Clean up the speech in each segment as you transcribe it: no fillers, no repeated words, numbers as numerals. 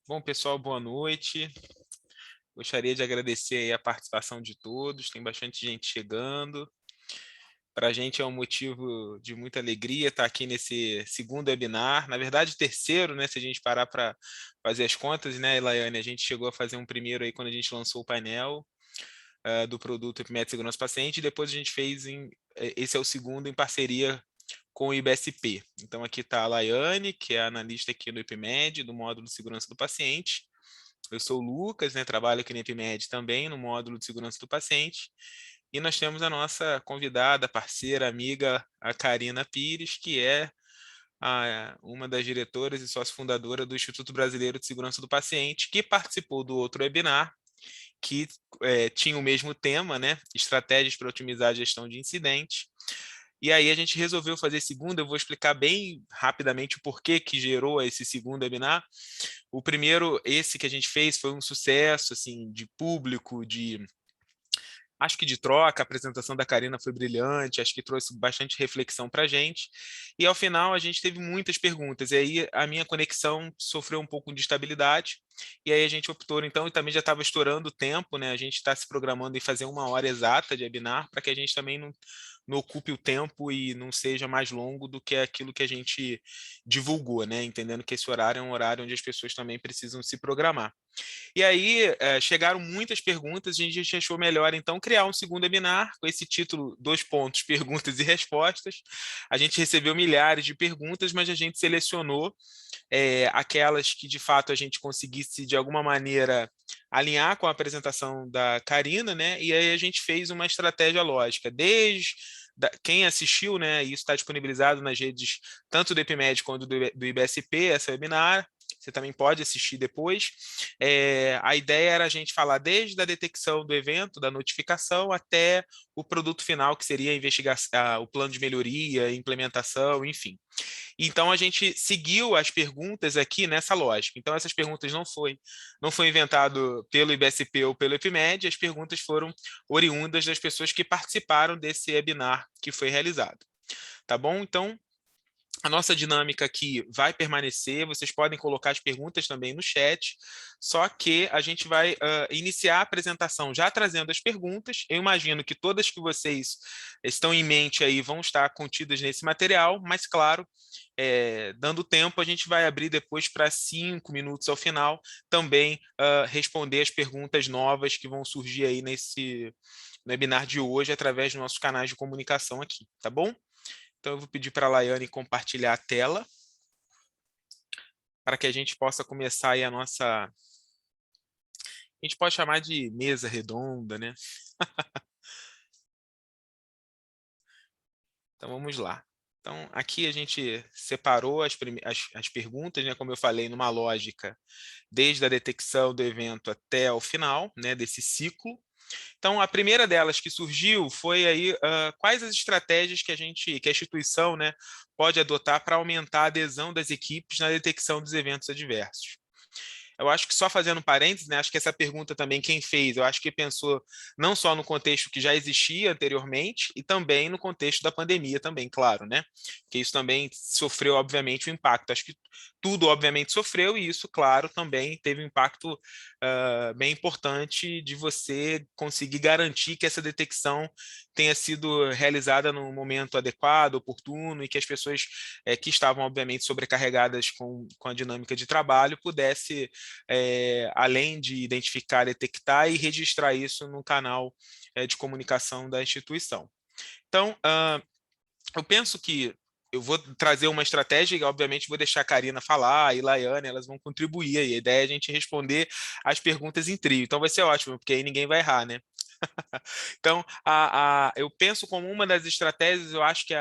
Bom, pessoal, boa noite. Gostaria de agradecer aí a participação de todos. Tem bastante gente chegando. Para a gente é um motivo de muita alegria estar aqui nesse segundo webinar. Na verdade, terceiro, né? Se a gente parar para fazer as contas, né, Elaiane? A gente chegou a fazer um primeiro aí quando a gente lançou o painel do produto EpiMed Segurança Paciente, e depois a gente fez esse é o segundo em parceria com o IBSP. Então aqui está a Laiane, que é analista aqui do EpiMed, do módulo de segurança do paciente. Eu sou o Lucas, né, trabalho aqui na EpiMed também, no módulo de segurança do paciente. E nós temos a nossa convidada, parceira, amiga, a Karina Pires, que é uma das diretoras e sócia fundadora do Instituto Brasileiro de Segurança do Paciente, que participou do outro webinar, que tinha o mesmo tema, né, estratégias para otimizar a gestão de incidentes. E aí a gente resolveu fazer segundo. Eu vou explicar bem rapidamente o porquê que gerou esse segundo webinar. O primeiro, esse que a gente fez, foi um sucesso, assim, de público, acho que de troca. A apresentação da Karina foi brilhante, acho que trouxe bastante reflexão para a gente. E ao final a gente teve muitas perguntas, e aí a minha conexão sofreu um pouco de instabilidade, e aí a gente optou então, e também já estava estourando o tempo, né? A gente está se programando em fazer 1 hora exata de webinar, para que a gente também não ocupe o tempo e não seja mais longo do que aquilo que a gente divulgou, né? Entendendo que esse horário é um horário onde as pessoas também precisam se programar. E aí chegaram muitas perguntas, a gente achou melhor então criar um segundo webinar com esse título, dois pontos, perguntas e respostas. A gente recebeu milhares de perguntas, mas a gente selecionou aquelas que de fato a gente conseguisse de alguma maneira alinhar com a apresentação da Karina, né? E aí a gente fez uma estratégia lógica, desde quem assistiu, né? Isso está disponibilizado nas redes tanto do EpiMed quanto do IBSP, essa webinar. Você também pode assistir depois. A ideia era a gente falar desde a detecção do evento, da notificação, até o produto final, que seria a investigação, o plano de melhoria, implementação, enfim. Então a gente seguiu as perguntas aqui nessa lógica. Então essas perguntas não foi inventado pelo IBSP ou pelo EpiMed, as perguntas foram oriundas das pessoas que participaram desse webinar que foi realizado. Tá bom? Então a nossa dinâmica aqui vai permanecer, vocês podem colocar as perguntas também no chat, só que a gente vai iniciar a apresentação já trazendo as perguntas. Eu imagino que todas que vocês estão em mente aí vão estar contidas nesse material, mas claro, dando tempo, a gente vai abrir depois para 5 minutos ao final, também responder as perguntas novas que vão surgir aí no webinar de hoje, através dos nossos canais de comunicação aqui, tá bom? Então, eu vou pedir para a Laiane compartilhar a tela, para que a gente possa começar aí a nossa... A gente pode chamar de mesa redonda, né? Então, vamos lá. Então, aqui a gente separou as perguntas, né, como eu falei, numa lógica, desde a detecção do evento até o final, né, desse ciclo. Então, a primeira delas que surgiu foi aí quais as estratégias que a instituição, né, pode adotar para aumentar a adesão das equipes na detecção dos eventos adversos. Eu acho que só fazendo um parênteses, né, acho que essa pergunta também quem fez, eu acho que pensou não só no contexto que já existia anteriormente, e também no contexto da pandemia também, claro, né? Que isso também sofreu, obviamente, um impacto. Acho que tudo, obviamente, sofreu, e isso, claro, também teve um impacto bem importante de você conseguir garantir que essa detecção tenha sido realizada no momento adequado, oportuno, e que as pessoas que estavam, obviamente, sobrecarregadas com a dinâmica de trabalho pudesse além de identificar, detectar e registrar isso no canal de comunicação da instituição. Então, eu penso que eu vou trazer uma estratégia e, obviamente, vou deixar a Karina falar e a Laiane, elas vão contribuir aí. A ideia é a gente responder as perguntas em trio. Então vai ser ótimo, porque aí ninguém vai errar, né? Então, eu penso como uma das estratégias, eu acho que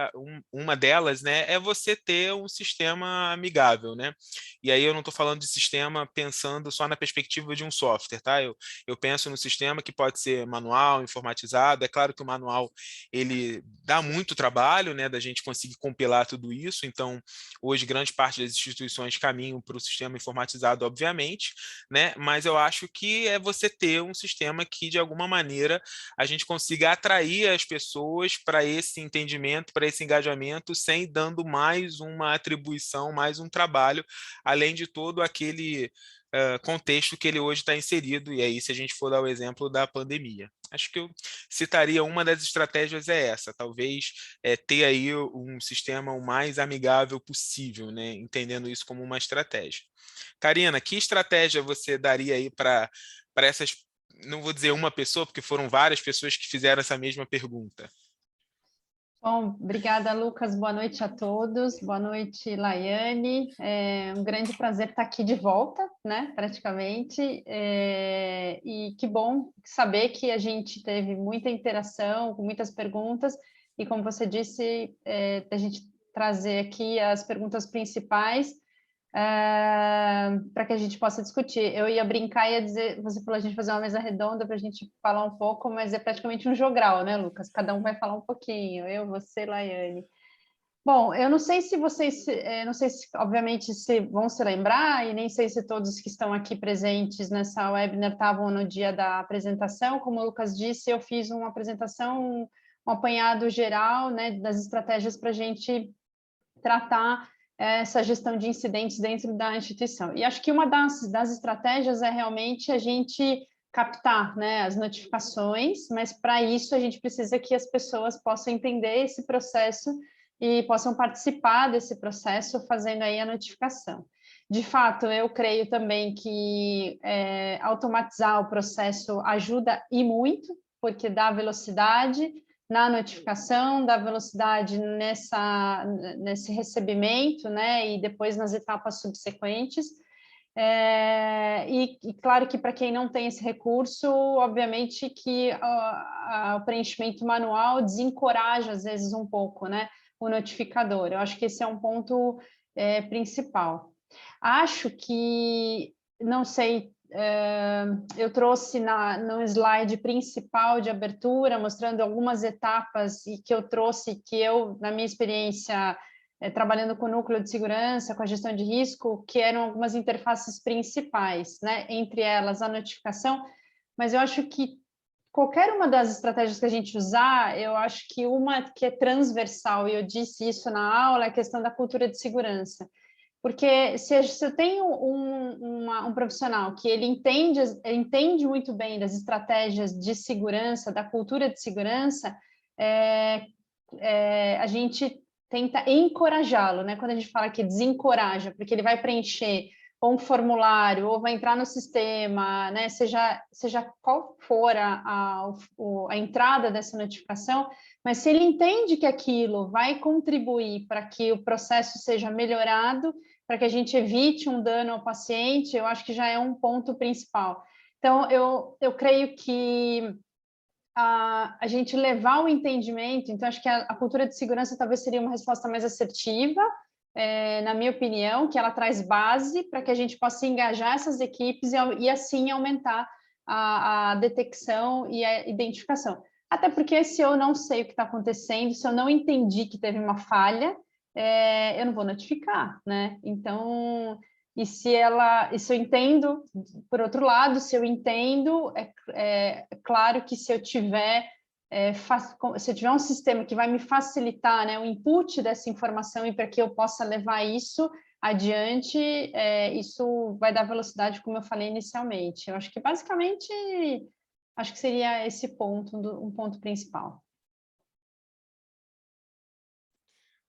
uma delas, né, é você ter um sistema amigável, né? E aí eu não estou falando de sistema pensando só na perspectiva de um software, tá? Eu penso no sistema que pode ser manual, informatizado. É claro que o manual, ele dá muito trabalho, né, da gente conseguir compilar tudo isso. Então, hoje, grande parte das instituições caminham para o sistema informatizado, obviamente, né? Mas eu acho que é você ter um sistema que, de alguma maneira, a gente consiga atrair as pessoas para esse entendimento, para esse engajamento, sem dando mais uma atribuição, mais um trabalho, além de todo aquele contexto que ele hoje está inserido, e aí se a gente for dar o exemplo da pandemia. Acho que eu citaria uma das estratégias é essa, talvez ter aí um sistema o mais amigável possível, né? Entendendo isso como uma estratégia. Karina, que estratégia você daria aí para essas, não vou dizer uma pessoa, porque foram várias pessoas que fizeram essa mesma pergunta. Bom, obrigada, Lucas. Boa noite a todos. Boa noite, Laiane. É um grande prazer estar aqui de volta, né? Praticamente. E que bom saber que a gente teve muita interação, com muitas perguntas, e como você disse, a gente trazer aqui as perguntas principais para que a gente possa discutir. Eu ia brincar e ia dizer, você falou a gente fazer uma mesa redonda para a gente falar um pouco, mas é praticamente um jogral, né, Lucas? Cada um vai falar um pouquinho, eu, você, Laiane. Bom, eu não sei se vocês, não sei se, obviamente, se vão se lembrar, e nem sei se todos que estão aqui presentes nessa webinar estavam no dia da apresentação. Como o Lucas disse, eu fiz uma apresentação, um apanhado geral, né, das estratégias para a gente tratar essa gestão de incidentes dentro da instituição. E acho que uma das estratégias é realmente a gente captar, né, as notificações, mas para isso a gente precisa que as pessoas possam entender esse processo e possam participar desse processo fazendo aí a notificação. De fato, eu creio também que automatizar o processo ajuda e muito, porque dá velocidade na notificação, dá velocidade nesse recebimento, né, e depois nas etapas subsequentes. E claro que para quem não tem esse recurso, obviamente que o preenchimento manual desencoraja às vezes um pouco, né, o notificador. Eu acho que esse é um ponto principal. Acho que, não sei, eu trouxe no slide principal de abertura, mostrando algumas etapas e que eu trouxe, que eu, na minha experiência, trabalhando com o núcleo de segurança, com a gestão de risco, que eram algumas interfaces principais, né? Entre elas a notificação, mas eu acho que qualquer uma das estratégias que a gente usar, eu acho que uma que é transversal, e eu disse isso na aula, é a questão da cultura de segurança. Porque se eu tenho um profissional que ele entende muito bem das estratégias de segurança, da cultura de segurança, a gente tenta encorajá-lo, né? Quando a gente fala que desencoraja, porque ele vai preencher ou um formulário, ou vai entrar no sistema, né? Seja qual for a entrada dessa notificação, mas se ele entende que aquilo vai contribuir para que o processo seja melhorado, para que a gente evite um dano ao paciente, eu acho que já é um ponto principal. Então, eu creio que a gente levar o entendimento, então acho que a cultura de segurança talvez seria uma resposta mais assertiva, na minha opinião, que ela traz base para que a gente possa engajar essas equipes e assim aumentar a detecção e a identificação. Até porque se eu não sei o que está acontecendo, se eu não entendi que teve uma falha, eu não vou notificar, né? Então, e se eu entendo, por outro lado, se eu entendo, é claro que se eu tiver um sistema que vai me facilitar, né, o input dessa informação e para que eu possa levar isso adiante, isso vai dar velocidade, como eu falei inicialmente. Eu acho que basicamente acho que seria esse ponto, um ponto principal.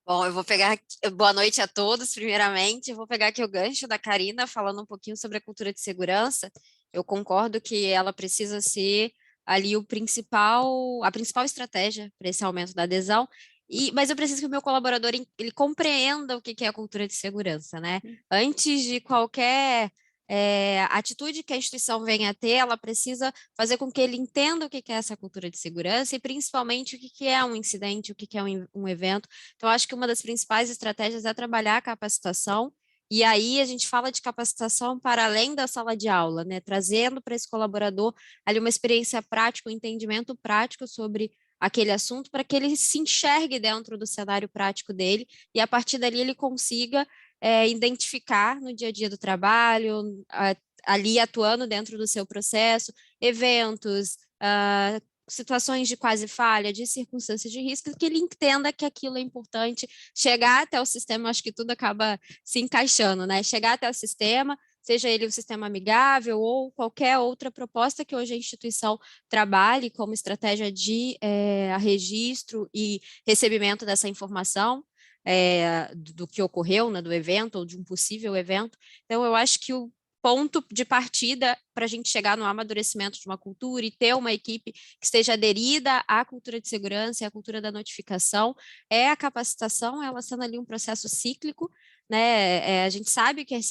Bom, eu vou pegar boa noite a todos, primeiramente. Eu vou pegar aqui o gancho da Karina, falando um pouquinho sobre a cultura de segurança. Eu concordo que ela precisa ser ali a principal estratégia para esse aumento da adesão, mas eu preciso que o meu colaborador ele compreenda o que é a cultura de segurança, né? Antes de qualquer atitude que a instituição venha a ter, ela precisa fazer com que ele entenda o que é essa cultura de segurança e, principalmente, o que é um incidente, o que é um evento. Então, acho que uma das principais estratégias é trabalhar a capacitação, e aí a gente fala de capacitação para além da sala de aula, né? Trazendo para esse colaborador ali uma experiência prática, um entendimento prático sobre aquele assunto, para que ele se enxergue dentro do cenário prático dele, e a partir dali ele consiga identificar no dia a dia do trabalho, ali atuando dentro do seu processo, eventos, situações de quase falha, de circunstâncias de risco, que ele entenda que aquilo é importante, chegar até o sistema, acho que tudo acaba se encaixando, né? Chegar até o sistema, seja ele um sistema amigável ou qualquer outra proposta que hoje a instituição trabalhe como estratégia de registro e recebimento dessa informação do que ocorreu, né, do evento ou de um possível evento. Então, eu acho que o ponto de partida para a gente chegar no amadurecimento de uma cultura e ter uma equipe que esteja aderida à cultura de segurança e à cultura da notificação é a capacitação, ela sendo ali um processo cíclico, né? A gente sabe que há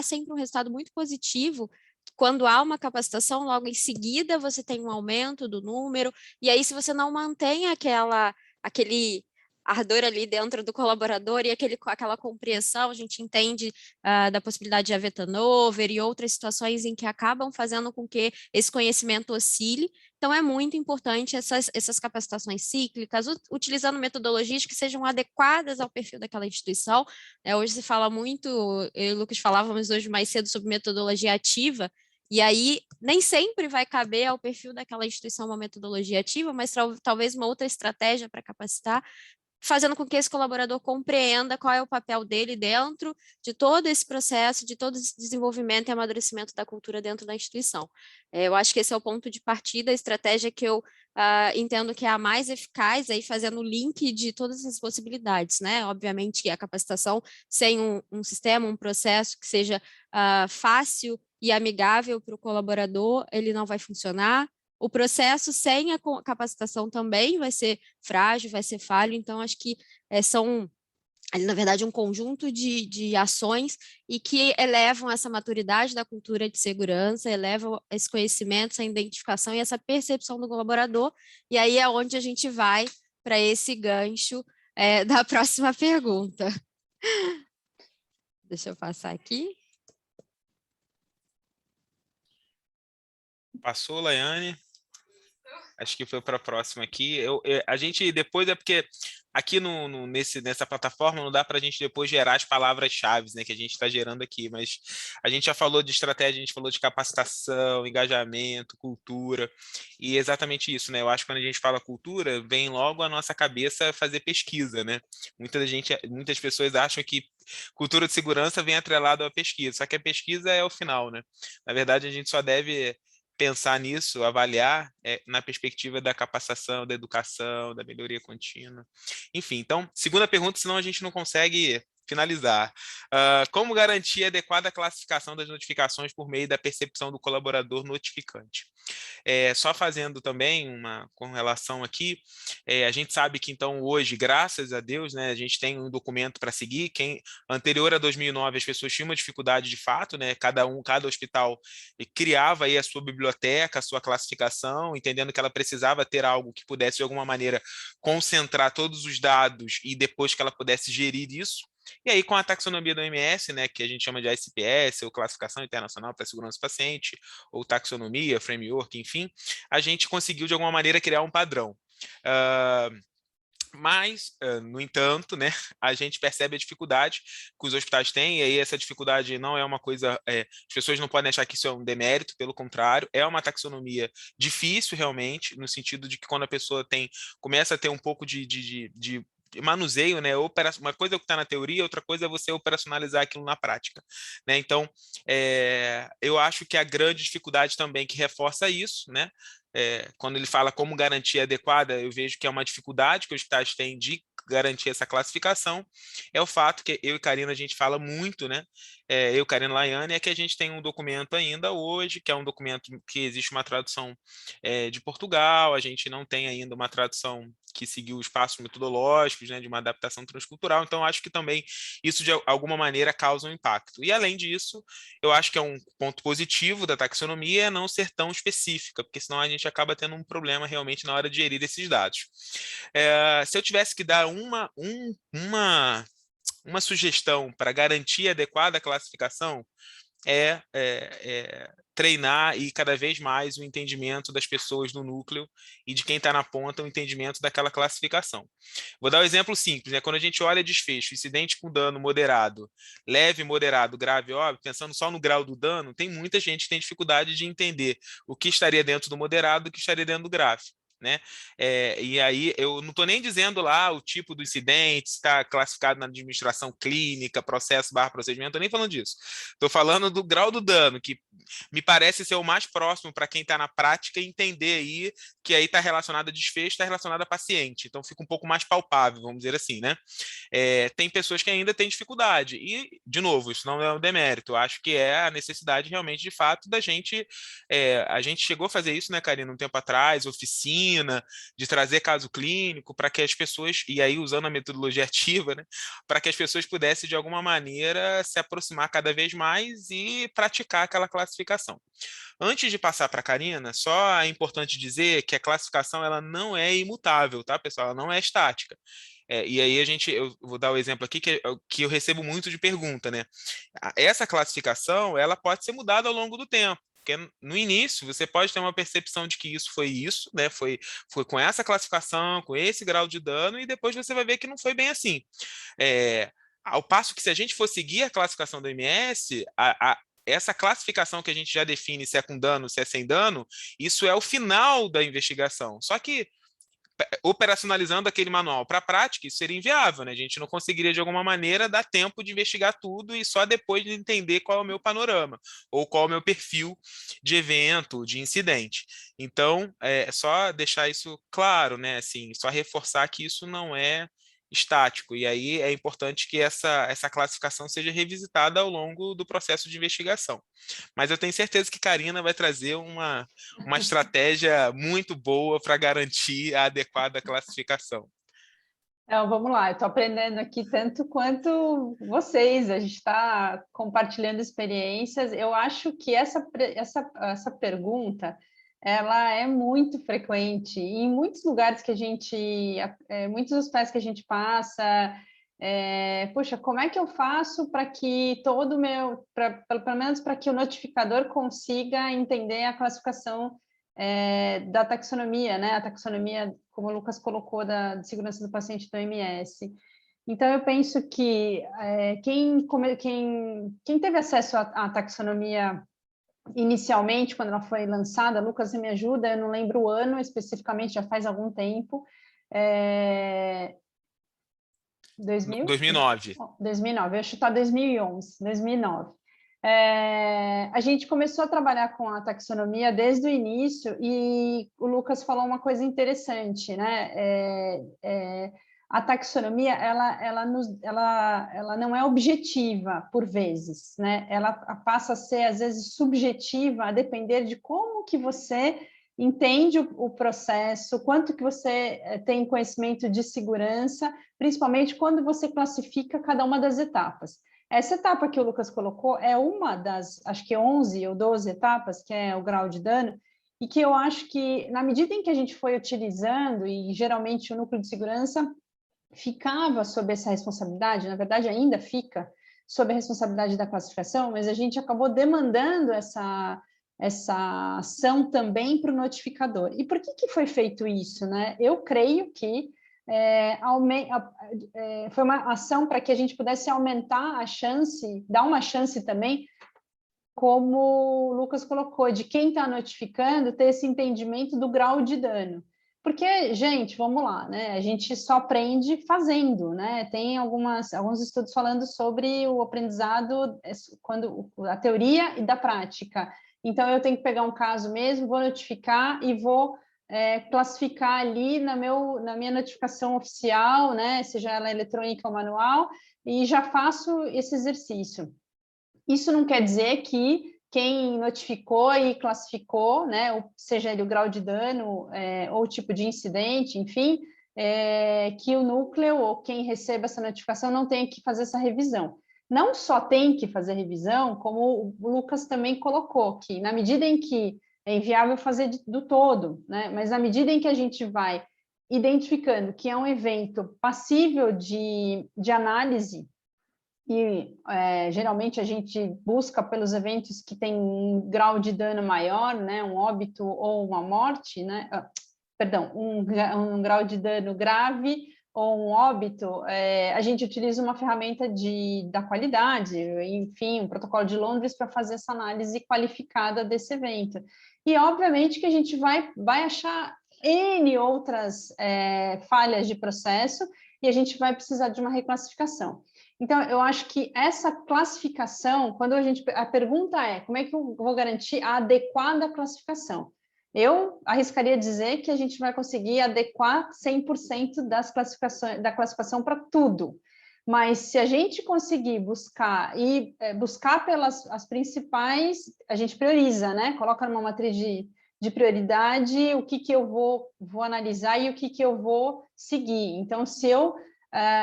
sempre um resultado muito positivo quando há uma capacitação, logo em seguida você tem um aumento do número, e aí se você não mantém aquele ardor ali dentro do colaborador e aquela compreensão, a gente entende da possibilidade de haver turnover e outras situações em que acabam fazendo com que esse conhecimento oscile. Então, é muito importante essas capacitações cíclicas, utilizando metodologias que sejam adequadas ao perfil daquela instituição. Hoje se fala muito, eu e o Lucas falávamos hoje mais cedo sobre metodologia ativa, e aí nem sempre vai caber ao perfil daquela instituição uma metodologia ativa, mas talvez uma outra estratégia para capacitar, fazendo com que esse colaborador compreenda qual é o papel dele dentro de todo esse processo, de todo esse desenvolvimento e amadurecimento da cultura dentro da instituição. Eu acho que esse é o ponto de partida, a estratégia que eu entendo que é a mais eficaz, aí fazendo o link de todas as possibilidades, né? Obviamente que a capacitação sem um sistema, um processo que seja fácil e amigável para o colaborador, ele não vai funcionar. O processo sem a capacitação também vai ser frágil, vai ser falho, então acho que são, na verdade, um conjunto de ações e que elevam essa maturidade da cultura de segurança, elevam esse conhecimento, essa identificação e essa percepção do colaborador, e aí é onde a gente vai para esse gancho da próxima pergunta. Deixa eu passar aqui. Passou, Laiane? Acho que foi para a próxima aqui. A gente depois porque aqui nessa plataforma não dá para a gente depois gerar as palavras-chave, né, que a gente está gerando aqui, mas a gente já falou de estratégia, a gente falou de capacitação, engajamento, cultura, e exatamente isso, né? Eu acho que quando a gente fala cultura, vem logo à nossa cabeça fazer pesquisa, né? Muitas pessoas acham que cultura de segurança vem atrelado à pesquisa, só que a pesquisa é o final, né? Na verdade, a gente só deve pensar nisso, avaliar na perspectiva da capacitação, da educação, da melhoria contínua. Enfim, então, segunda pergunta, senão a gente não consegue finalizar. Como garantir a adequada classificação das notificações por meio da percepção do colaborador notificante? Só fazendo também com relação aqui, a gente sabe que então hoje, graças a Deus, né, a gente tem um documento para seguir. Anterior a 2009 as pessoas tinham uma dificuldade de fato, né, cada hospital criava aí a sua biblioteca, a sua classificação, entendendo que ela precisava ter algo que pudesse de alguma maneira concentrar todos os dados e depois que ela pudesse gerir isso. E aí, com a taxonomia do OMS, né, que a gente chama de ICPS, ou Classificação Internacional para a Segurança do Paciente, ou taxonomia, framework, enfim, a gente conseguiu, de alguma maneira, criar um padrão. Mas, no entanto, né, a gente percebe a dificuldade que os hospitais têm, e aí essa dificuldade não é uma coisa... as pessoas não podem achar que isso é um demérito, pelo contrário, é uma taxonomia difícil, realmente, no sentido de que quando a pessoa começa a ter um pouco de manuseio, né? Uma coisa é o que está na teoria, outra coisa é você operacionalizar aquilo na prática, né? Então, eu acho que a grande dificuldade também que reforça isso, né? Quando ele fala como garantia adequada, eu vejo que é uma dificuldade que os hospitais têm de garantir essa classificação, é o fato que eu e Karina, a gente fala muito, né? Eu, Karina e Laiane, é que a gente tem um documento ainda hoje, que é um documento que existe uma tradução de Portugal, a gente não tem ainda uma tradução que seguiu os passos metodológicos, né, de uma adaptação transcultural, então acho que também isso de alguma maneira causa um impacto. E além disso, eu acho que é um ponto positivo da taxonomia não ser tão específica, porque senão a gente acaba tendo um problema realmente na hora de gerir esses dados. Se eu tivesse que dar uma sugestão para garantir a adequada classificação, treinar e cada vez mais o entendimento das pessoas no núcleo e de quem está na ponta, o entendimento daquela classificação. Vou dar um exemplo simples, né? Quando a gente olha desfecho, incidente com dano moderado, leve, moderado, grave, óbvio, pensando só no grau do dano, tem muita gente que tem dificuldade de entender o que estaria dentro do moderado e o que estaria dentro do grave. né? E aí eu não estou nem dizendo lá o tipo do incidente, se está classificado na administração clínica, processo/procedimento, estou nem falando disso. Estou falando do grau do dano, que me parece ser o mais próximo para quem está na prática entender aí que aí está relacionado a desfecho, está relacionado a paciente. Então fica um pouco mais palpável, vamos dizer assim, né? Tem pessoas que ainda têm dificuldade. E, de novo, isso não é um demérito. Eu acho que é a necessidade realmente, de fato, da gente... a gente chegou a fazer isso, né, Karina, um tempo atrás, oficina, de trazer caso clínico para que as pessoas, e aí usando a metodologia ativa, né, para que as pessoas pudessem, de alguma maneira, se aproximar cada vez mais e praticar aquela classificação. Antes de passar para a Karina, só é importante dizer que a classificação ela não é imutável, tá, pessoal? Ela não é estática. E aí eu vou dar o exemplo aqui que eu recebo muito de pergunta, né? Essa classificação ela pode ser mudada ao longo do tempo. Porque no início você pode ter uma percepção de que isso, né? Foi com essa classificação, com esse grau de dano, e depois você vai ver que não foi bem assim. Ao passo que, se a gente for seguir a classificação do MS, essa classificação que a gente já define se é com dano, se é sem dano, isso é o final da investigação. Só que, operacionalizando aquele manual para a prática, isso seria inviável, né? A gente não conseguiria, de alguma maneira, dar tempo de investigar tudo e só depois de entender qual é o meu panorama, ou qual é o meu perfil de evento, de incidente. Então, só deixar isso claro, né? Assim, só reforçar que isso não é estático, e aí é importante que essa classificação seja revisitada ao longo do processo de investigação. Mas eu tenho certeza que Karina vai trazer uma estratégia muito boa para garantir a adequada classificação. Então, vamos lá, eu estou aprendendo aqui tanto quanto vocês, a gente está compartilhando experiências. Eu acho que essa pergunta, ela é muito frequente, e em muitos lugares que a gente, muitos hospitais que a gente passa, poxa, como é que eu faço para que todo o meu, pelo menos para que o notificador consiga entender a classificação da taxonomia, né? A taxonomia, como o Lucas colocou, de segurança do paciente do OMS. Então, eu penso que quem teve acesso à taxonomia inicialmente, quando ela foi lançada, Lucas, você me ajuda, eu não lembro o ano especificamente, já faz algum tempo. 2009. 2009, eu ia chutar 2011, 2009. A gente começou a trabalhar com a taxonomia desde o início, e o Lucas falou uma coisa interessante, né? A taxonomia ela não é objetiva por vezes, né? Ela passa a ser às vezes subjetiva, a depender de como que você entende o processo, quanto que você tem conhecimento de segurança, principalmente quando você classifica cada uma das etapas. Essa etapa que o Lucas colocou é uma das, acho que 11 ou 12 etapas, que é o grau de dano, e que eu acho que, na medida em que a gente foi utilizando, e geralmente o núcleo de segurança ficava sob essa responsabilidade, na verdade ainda fica sob a responsabilidade da classificação, mas a gente acabou demandando essa ação também para o notificador. E por que foi feito isso, né? Eu creio que foi uma ação para que a gente pudesse aumentar a chance, dar uma chance também, como o Lucas colocou, de quem está notificando ter esse entendimento do grau de dano. Porque, gente, vamos lá, né? A gente só aprende fazendo, né? Tem alguns estudos falando sobre o aprendizado, a teoria e da prática. Então, eu tenho que pegar um caso mesmo, vou notificar e vou classificar ali na minha notificação oficial, né? Seja ela eletrônica ou manual, e já faço esse exercício. Isso não quer dizer que quem notificou e classificou, né, seja ele o grau de dano ou o tipo de incidente, enfim, que o núcleo ou quem receba essa notificação não tenha que fazer essa revisão. Não só tem que fazer revisão, como o Lucas também colocou, que na medida em que é inviável fazer do todo, né, mas na medida em que a gente vai identificando que é um evento passível de análise, e geralmente a gente busca pelos eventos que têm um grau de dano maior, né, um óbito ou uma morte, né, perdão, um grau de dano grave ou um óbito, a gente utiliza uma ferramenta da qualidade, enfim, um protocolo de Londres para fazer essa análise qualificada desse evento. E, obviamente, que a gente vai achar N outras falhas de processo, e a gente vai precisar de uma reclassificação. Então, eu acho que essa classificação, a pergunta é, como é que eu vou garantir a adequada classificação? Eu arriscaria dizer que a gente vai conseguir adequar 100% da classificação para tudo. Mas se a gente conseguir buscar pelas as principais, a gente prioriza, né? Coloca numa matriz de prioridade o que eu vou analisar e o que eu vou seguir. Então, se eu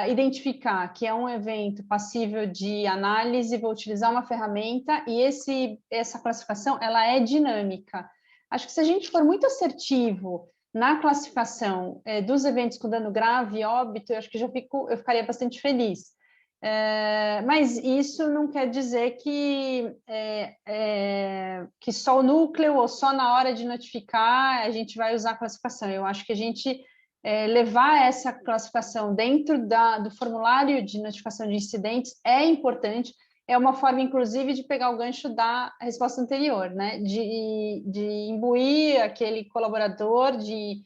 identificar que é um evento passível de análise, vou utilizar uma ferramenta e essa classificação ela é dinâmica. Acho que se a gente for muito assertivo na classificação dos eventos com dano grave e óbito, eu acho que eu ficaria bastante feliz. Mas isso não quer dizer que só o núcleo ou só na hora de notificar a gente vai usar a classificação. Eu acho que a gente levar essa classificação dentro do formulário de notificação de incidentes é importante, é uma forma, inclusive, de pegar o gancho da resposta anterior, né? De imbuir aquele colaborador de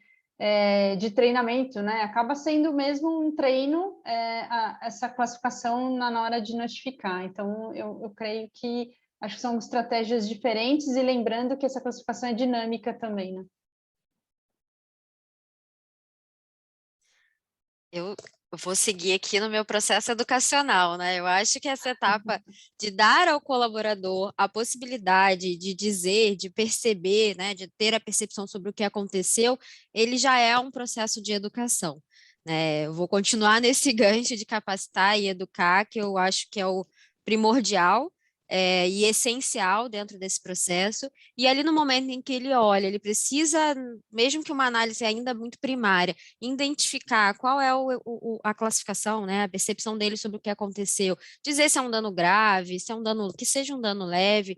treinamento, né? Acaba sendo mesmo um treino essa classificação na hora de notificar. Então, eu creio que acho que são estratégias diferentes e lembrando que essa classificação é dinâmica também, né? Eu vou seguir aqui no meu processo educacional, né? Eu acho que essa etapa de dar ao colaborador a possibilidade de dizer, de perceber, né, de ter a percepção sobre o que aconteceu, ele já é um processo de educação, né? Eu vou continuar nesse gancho de capacitar e educar, que eu acho que é o primordial, e essencial dentro desse processo, e ali no momento em que ele olha, ele precisa, mesmo que uma análise ainda muito primária, identificar qual é a classificação, né, a percepção dele sobre o que aconteceu, dizer se é um dano grave, se é um dano, que seja um dano leve,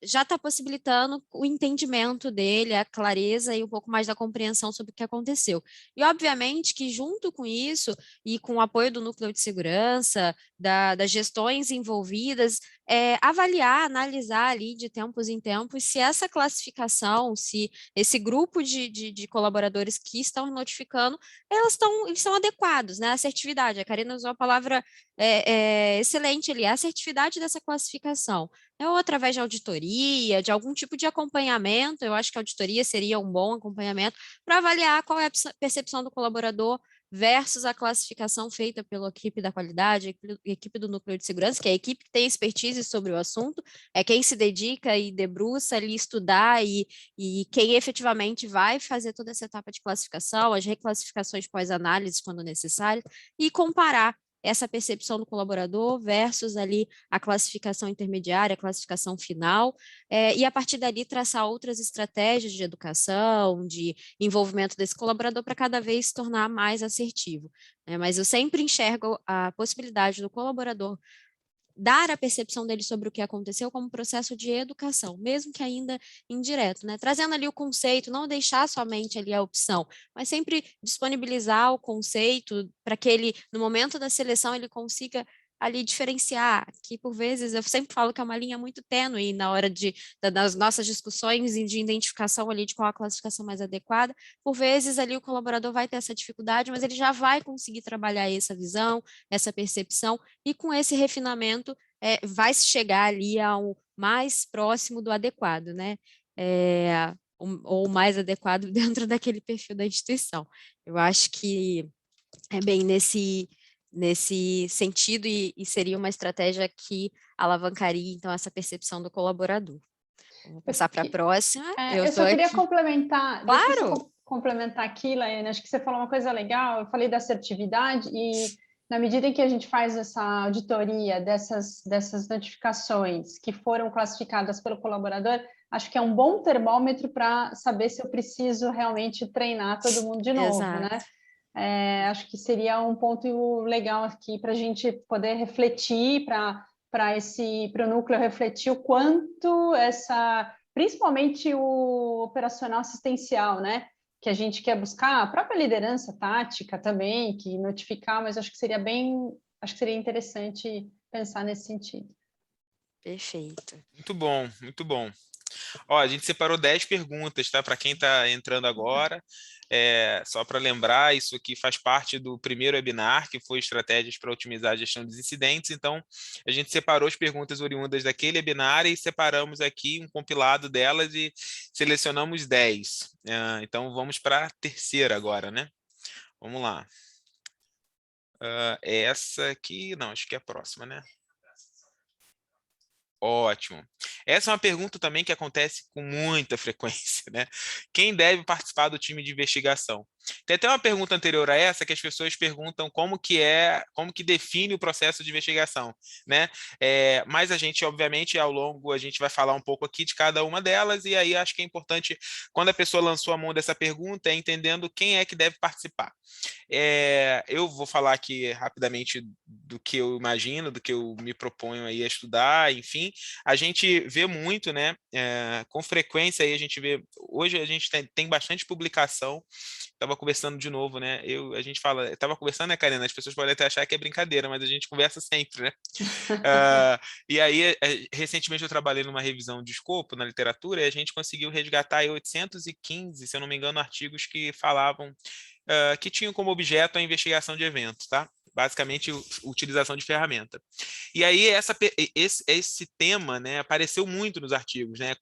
já está possibilitando o entendimento dele, a clareza e um pouco mais da compreensão sobre o que aconteceu. E, obviamente, que junto com isso, e com o apoio do núcleo de segurança, das gestões envolvidas, avaliar, analisar ali de tempos em tempos se essa classificação, se esse grupo de colaboradores que estão notificando, eles são adequados, né? A assertividade, a Karina usou a palavra excelente ali, a assertividade dessa classificação. Ou através de auditoria, de algum tipo de acompanhamento, eu acho que a auditoria seria um bom acompanhamento para avaliar qual é a percepção do colaborador versus a classificação feita pela equipe da qualidade, equipe do núcleo de segurança, que é a equipe que tem expertise sobre o assunto, é quem se dedica e debruça ali estudar e quem efetivamente vai fazer toda essa etapa de classificação, as reclassificações pós-análise quando necessário, e comparar essa percepção do colaborador versus ali a classificação intermediária, a classificação final, e a partir dali traçar outras estratégias de educação, de envolvimento desse colaborador para cada vez se tornar mais assertivo. Mas eu sempre enxergo a possibilidade do colaborador dar a percepção dele sobre o que aconteceu como processo de educação, mesmo que ainda indireto, né? Trazendo ali o conceito, não deixar somente ali a opção, mas sempre disponibilizar o conceito para que ele, no momento da seleção, ele consiga ali diferenciar, que por vezes eu sempre falo que é uma linha muito tênue na hora das nossas discussões e de identificação ali de qual a classificação mais adequada, por vezes ali o colaborador vai ter essa dificuldade, mas ele já vai conseguir trabalhar essa visão, essa percepção, e com esse refinamento vai se chegar ali ao mais próximo do adequado, né? Ou mais adequado dentro daquele perfil da instituição. Eu acho que é bem nesse sentido e seria uma estratégia que alavancaria, então, essa percepção do colaborador. Vou passar para a próxima. Eu só queria aqui. complementar, Claro! deixa eu complementar aqui, Laiane, acho que você falou uma coisa legal, eu falei da assertividade e na medida em que a gente faz essa auditoria dessas notificações que foram classificadas pelo colaborador, acho que é um bom termômetro para saber se eu preciso realmente treinar todo mundo de novo, Exato. né? Acho que seria um ponto legal aqui para a gente poder refletir, para o núcleo refletir o quanto principalmente o operacional assistencial, né? Que a gente quer buscar, a própria liderança tática também, que notificar, mas acho que seria interessante pensar nesse sentido. Perfeito. Muito bom, muito bom. Ó, a gente separou 10 perguntas, tá? Para quem está entrando agora. Só para lembrar, isso aqui faz parte do primeiro webinar, que foi Estratégias para Otimizar a Gestão dos Incidentes. Então, a gente separou as perguntas oriundas daquele webinar e separamos aqui um compilado delas e selecionamos 10. Então, vamos para a terceira agora, né? Vamos lá. Essa aqui, não, acho que é a próxima, né? Ótimo. Essa é uma pergunta também que acontece com muita frequência, né? Quem deve participar do time de investigação? Tem até uma pergunta anterior a essa que as pessoas perguntam como que define o processo de investigação, né? Mas a gente, obviamente, ao longo, a gente vai falar um pouco aqui de cada uma delas, e aí acho que é importante, quando a pessoa lançou a mão dessa pergunta, entendendo quem é que deve participar. Eu vou falar aqui rapidamente do que eu imagino, do que eu me proponho aí a estudar, enfim. A gente vê muito, né? Com frequência aí a gente vê. Hoje a gente tem bastante publicação. Estava conversando de novo, né? A gente fala, estava conversando, né, Karina? As pessoas podem até achar que é brincadeira, mas a gente conversa sempre, né? E aí, recentemente eu trabalhei numa revisão de escopo na literatura e a gente conseguiu resgatar aí 815, se eu não me engano, artigos que falavam que tinham como objeto a investigação de eventos, tá? Basicamente, utilização de ferramenta. E aí, esse tema, né, apareceu muito nos artigos, né?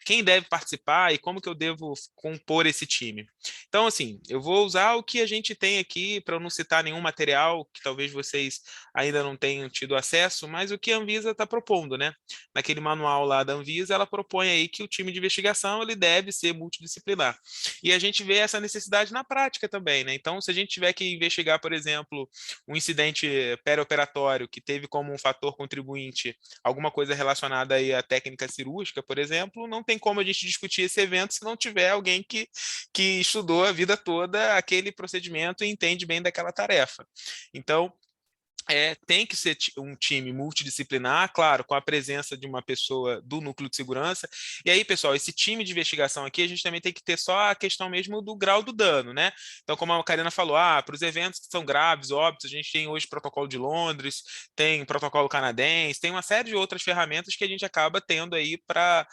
Quem deve participar e como que eu devo compor esse time. Então, assim, eu vou usar o que a gente tem aqui, para eu não citar nenhum material que talvez vocês ainda não tenham tido acesso, mas o que a Anvisa está propondo, né? Naquele manual lá da Anvisa, ela propõe aí que o time de investigação ele deve ser multidisciplinar. E a gente vê essa necessidade na prática também, né? Então, se a gente tiver que investigar, por exemplo, um incidente perioperatório que teve como um fator contribuinte alguma coisa relacionada aí à técnica cirúrgica, por exemplo, não tem como a gente discutir esse evento se não tiver alguém que estudou a vida toda aquele procedimento e entende bem daquela tarefa. Então, tem que ser um time multidisciplinar, claro, com a presença de uma pessoa do núcleo de segurança. E aí, pessoal, esse time de investigação aqui, a gente também tem que ter só a questão mesmo do grau do dano, né? Então, como a Karina falou, para os eventos que são graves, óbvios, a gente tem hoje protocolo de Londres, tem protocolo canadense, tem uma série de outras ferramentas que a gente acaba tendo aí para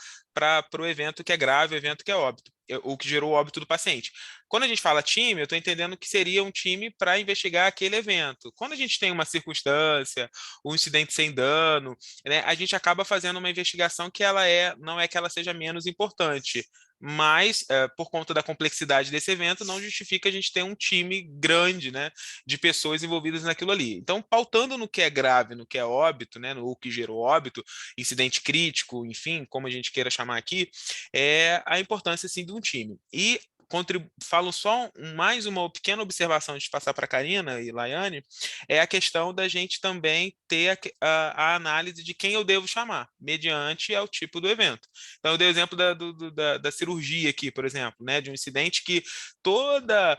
o evento que é grave, o evento que é óbito, o que gerou o óbito do paciente. Quando a gente fala time, eu estou entendendo que seria um time para investigar aquele evento. Quando a gente tem uma circunstância, um incidente sem dano, né, a gente acaba fazendo uma investigação que não é que ela seja menos importante, mas por conta da complexidade desse evento, não justifica a gente ter um time grande, né, de pessoas envolvidas naquilo ali. Então, pautando no que é grave, no que é óbito, né, no que gerou óbito, incidente crítico, enfim, como a gente queira chamar aqui, é a importância, sim, de um time. E falo só mais uma pequena observação antes de passar para a Karina e Laiane, é a questão da gente também ter a análise de quem eu devo chamar, mediante ao tipo do evento. Então, eu dei o exemplo da cirurgia aqui, por exemplo, né, de um incidente que toda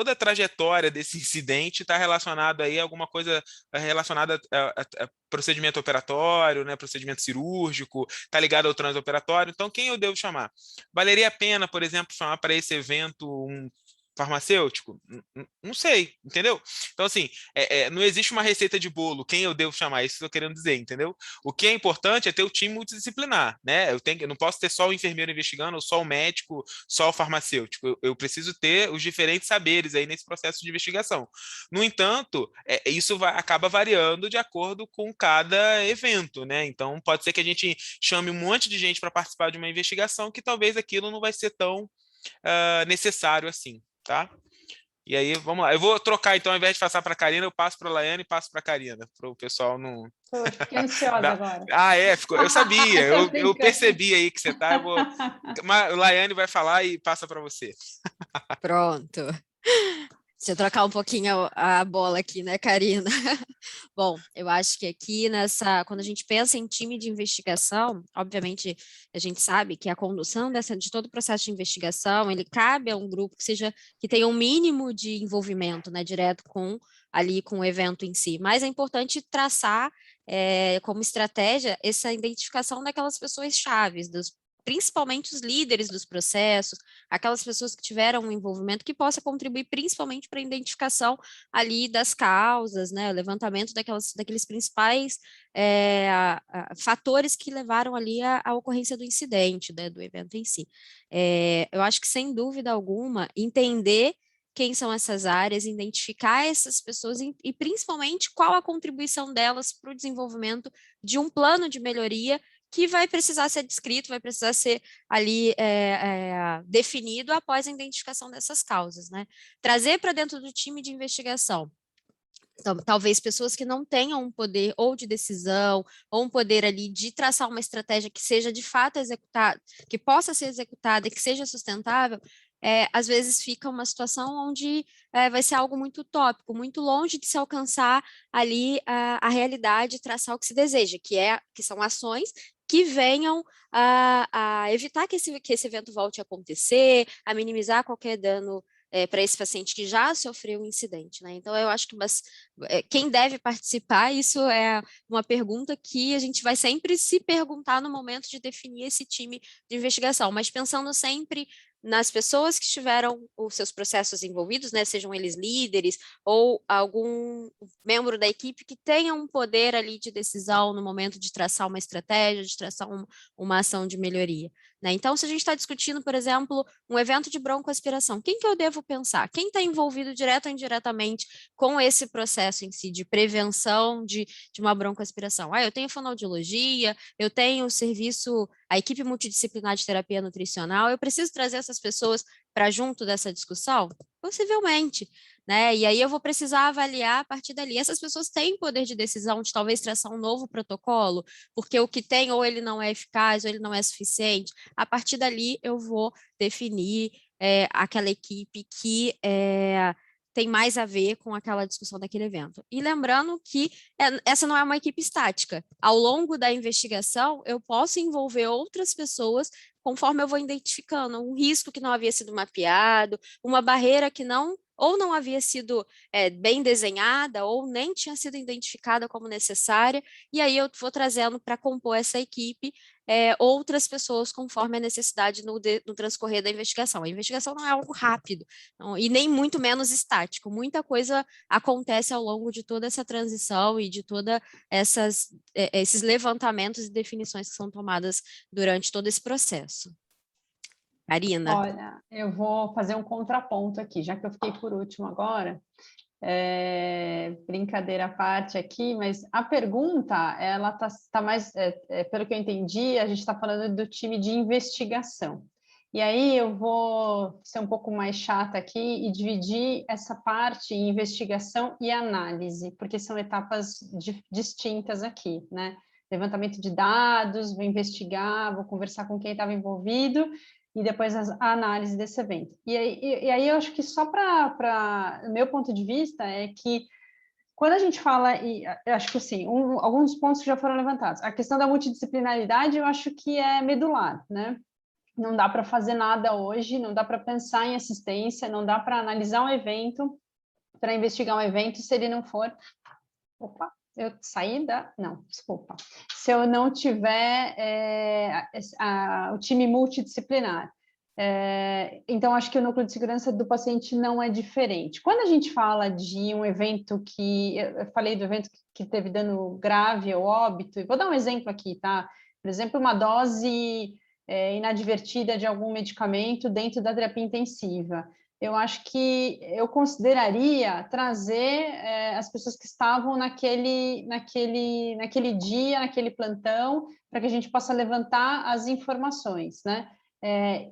a trajetória desse incidente está relacionada aí a alguma coisa relacionada a procedimento operatório, né, procedimento cirúrgico, está ligado ao transoperatório. Então, quem eu devo chamar? Valeria a pena, por exemplo, chamar para esse evento um farmacêutico? Não sei, entendeu? Então, assim, não existe uma receita de bolo, quem eu devo chamar, isso que eu estou querendo dizer, entendeu? O que é importante é ter o time multidisciplinar, né? Eu não posso ter só o enfermeiro investigando, ou só o médico, só o farmacêutico. Eu preciso ter os diferentes saberes aí nesse processo de investigação. No entanto, isso acaba variando de acordo com cada evento, né? Então, pode ser que a gente chame um monte de gente para participar de uma investigação que talvez aquilo não vai ser tão necessário assim, tá? E aí, vamos lá. Eu vou trocar, então, ao invés de passar para a Karina, eu passo para a Laiane e passo para a Karina, para o pessoal não... Fiquei ansiosa agora. Eu sabia, Tô eu brincando. percebi aí que você tá, Laiane vai falar e passa para você. Pronto. Deixa eu trocar um pouquinho a bola aqui, né, Karina? Bom, eu acho que aqui quando a gente pensa em time de investigação, obviamente a gente sabe que a condução de todo o processo de investigação, ele cabe a um grupo que tenha um mínimo de envolvimento, né, direto com o evento em si. Mas é importante traçar como estratégia essa identificação daquelas pessoas chaves, principalmente os líderes dos processos, aquelas pessoas que tiveram um envolvimento, que possa contribuir principalmente para a identificação ali das causas, né, o levantamento daqueles principais fatores que levaram ali à ocorrência do incidente, né, do evento em si. Eu acho que, sem dúvida alguma, entender quem são essas áreas, identificar essas pessoas e principalmente qual a contribuição delas para o desenvolvimento de um plano de melhoria que vai precisar ser descrito, vai precisar ser ali definido após a identificação dessas causas, né? Trazer para dentro do time de investigação, então, talvez pessoas que não tenham um poder ou de decisão, ou um poder ali de traçar uma estratégia que seja de fato executada, que possa ser executada, que seja sustentável, às vezes fica uma situação onde vai ser algo muito utópico, muito longe de se alcançar ali a realidade, traçar o que se deseja, que são ações que venham a evitar que esse evento volte a acontecer, a minimizar qualquer dano para esse paciente que já sofreu um incidente, né? Então, eu acho que quem deve participar, isso é uma pergunta que a gente vai sempre se perguntar no momento de definir esse time de investigação, mas pensando sempre nas pessoas que tiveram os seus processos envolvidos, né, sejam eles líderes ou algum membro da equipe que tenha um poder ali de decisão no momento de traçar uma estratégia, de traçar uma ação de melhoria, né? Então, se a gente está discutindo, por exemplo, um evento de broncoaspiração, quem que eu devo pensar? Quem está envolvido direto ou indiretamente com esse processo em si, de prevenção de uma broncoaspiração? Eu tenho fonoaudiologia, eu tenho o serviço, a equipe multidisciplinar de terapia nutricional, eu preciso trazer essas pessoas para junto dessa discussão? Possivelmente, né? E aí eu vou precisar avaliar a partir dali. Essas pessoas têm poder de decisão de talvez traçar um novo protocolo, porque o que tem ou ele não é eficaz ou ele não é suficiente. A partir dali eu vou definir aquela equipe que tem mais a ver com aquela discussão daquele evento. E lembrando que essa não é uma equipe estática. Ao longo da investigação, eu posso envolver outras pessoas conforme eu vou identificando um risco que não havia sido mapeado, uma barreira que não havia sido bem desenhada, ou nem tinha sido identificada como necessária, e aí eu vou trazendo para compor essa equipe outras pessoas conforme a necessidade no transcorrer da investigação. A investigação não é algo rápido, não, e nem muito menos estático. Muita coisa acontece ao longo de toda essa transição e de todos esses levantamentos e definições que são tomadas durante todo esse processo. Karina. Olha, eu vou fazer um contraponto aqui, já que eu fiquei por último agora. Brincadeira à parte aqui, mas a pergunta, ela tá mais, pelo que eu entendi, a gente está falando do time de investigação. E aí eu vou ser um pouco mais chata aqui e dividir essa parte em investigação e análise, porque são etapas distintas aqui, né? Levantamento de dados, vou investigar, vou conversar com quem estava envolvido, e depois a análise desse evento. E aí eu acho que só para meu ponto de vista é que quando a gente fala, e eu acho que assim, alguns pontos que já foram levantados, a questão da multidisciplinaridade eu acho que é medular, né? Não dá para fazer nada hoje, não dá para pensar em assistência, não dá para analisar um evento, para investigar um evento se ele não for... Opa! Eu saí da... Não, desculpa. Se eu não tiver o time multidisciplinar. Então, acho que o núcleo de segurança do paciente não é diferente. Quando a gente fala de um evento que... Eu falei do evento que teve dano grave ou óbito, e vou dar um exemplo aqui, tá? Por exemplo, uma dose inadvertida de algum medicamento dentro da terapia intensiva. Eu acho que eu consideraria trazer as pessoas que estavam naquele dia, naquele plantão, para que a gente possa levantar as informações, né?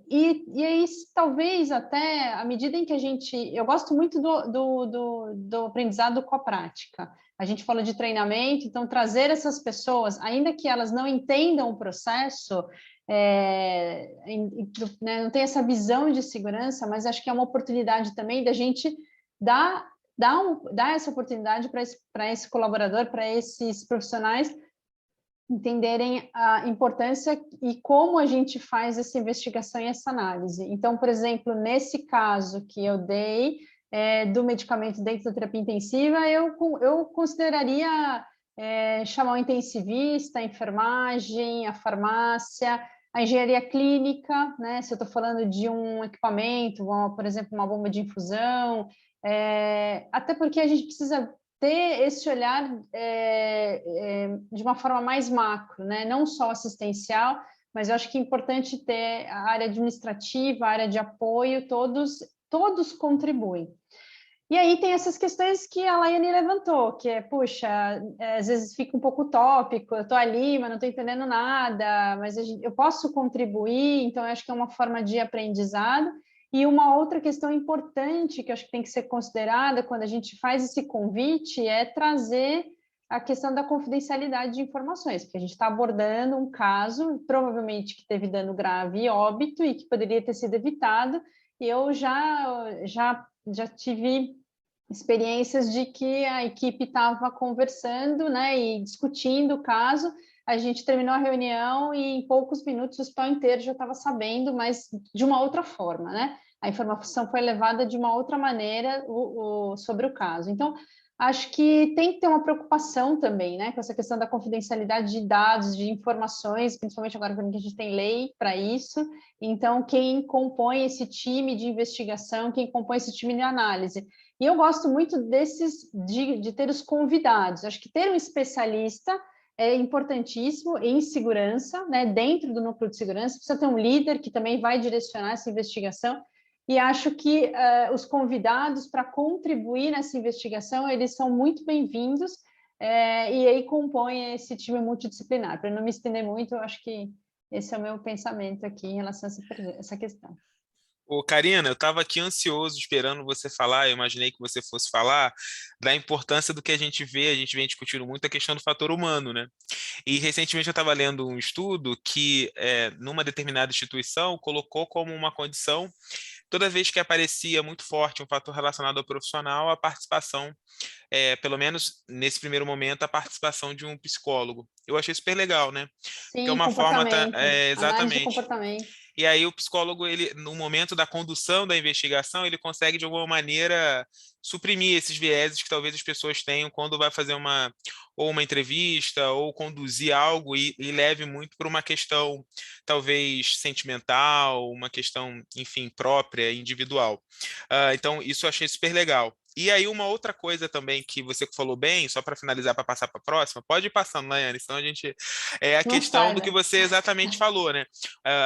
E aí, talvez até, à medida em que a gente... Eu gosto muito do aprendizado com a prática. A gente falou de treinamento, então trazer essas pessoas, ainda que elas não entendam o processo, né, não tem essa visão de segurança, mas acho que é uma oportunidade também da gente dar essa oportunidade para esse colaborador, para esses profissionais entenderem a importância e como a gente faz essa investigação e essa análise. Então, por exemplo, nesse caso que eu dei do medicamento dentro da terapia intensiva, eu consideraria chamar o intensivista, a enfermagem, a farmácia, a engenharia clínica, né? Se eu estou falando de um equipamento, por exemplo, uma bomba de infusão, até porque a gente precisa ter esse olhar de uma forma mais macro, né? Não só assistencial, mas eu acho que é importante ter a área administrativa, a área de apoio, todos contribuem. E aí tem essas questões que a Laiane levantou, que puxa, às vezes fica um pouco utópico, eu estou ali, mas não estou entendendo nada, mas eu posso contribuir, então eu acho que é uma forma de aprendizado. E uma outra questão importante que eu acho que tem que ser considerada quando a gente faz esse convite é trazer a questão da confidencialidade de informações, porque a gente está abordando um caso, provavelmente que teve dano grave e óbito, e que poderia ter sido evitado, e eu já tive experiências de que a equipe estava conversando, né, e discutindo o caso. A gente terminou a reunião e em poucos minutos o hospital inteiro já estava sabendo, mas de uma outra forma, né? A informação foi levada de uma outra maneira sobre o caso. Então, acho que tem que ter uma preocupação também, né, com essa questão da confidencialidade de dados, de informações, principalmente agora que a gente tem lei para isso. Então, quem compõe esse time de investigação, quem compõe esse time de análise. E eu gosto muito de ter os convidados. Acho que ter um especialista é importantíssimo em segurança, né, dentro do núcleo de segurança. Precisa ter um líder que também vai direcionar essa investigação. E acho que os convidados para contribuir nessa investigação, eles são muito bem-vindos, e aí compõem esse time multidisciplinar. Para não me estender muito, eu acho que esse é o meu pensamento aqui em relação a essa questão. Ô, Karina, eu estava aqui ansioso esperando você falar, eu imaginei que você fosse falar da importância do que a gente vem discutindo muito a questão do fator humano, né? E recentemente eu estava lendo um estudo que, numa determinada instituição, colocou como uma condição, toda vez que aparecia muito forte um fator relacionado ao profissional, a participação, pelo menos nesse primeiro momento, a participação de um psicólogo. Eu achei super legal, né? Porque é Sim, uma forma, análise de exatamente. comportamento. E aí o psicólogo, ele, no momento da condução da investigação, ele consegue de alguma maneira suprimir esses vieses que talvez as pessoas tenham quando vai fazer uma entrevista ou conduzir algo e leve muito para uma questão talvez sentimental, uma questão, enfim, própria, individual. Então, isso eu achei super legal. E aí, uma outra coisa também que você falou bem, só para finalizar, para passar para a próxima, pode ir passando, Laiane, senão a gente. É a Não questão do que saiba. você exatamente falou, né?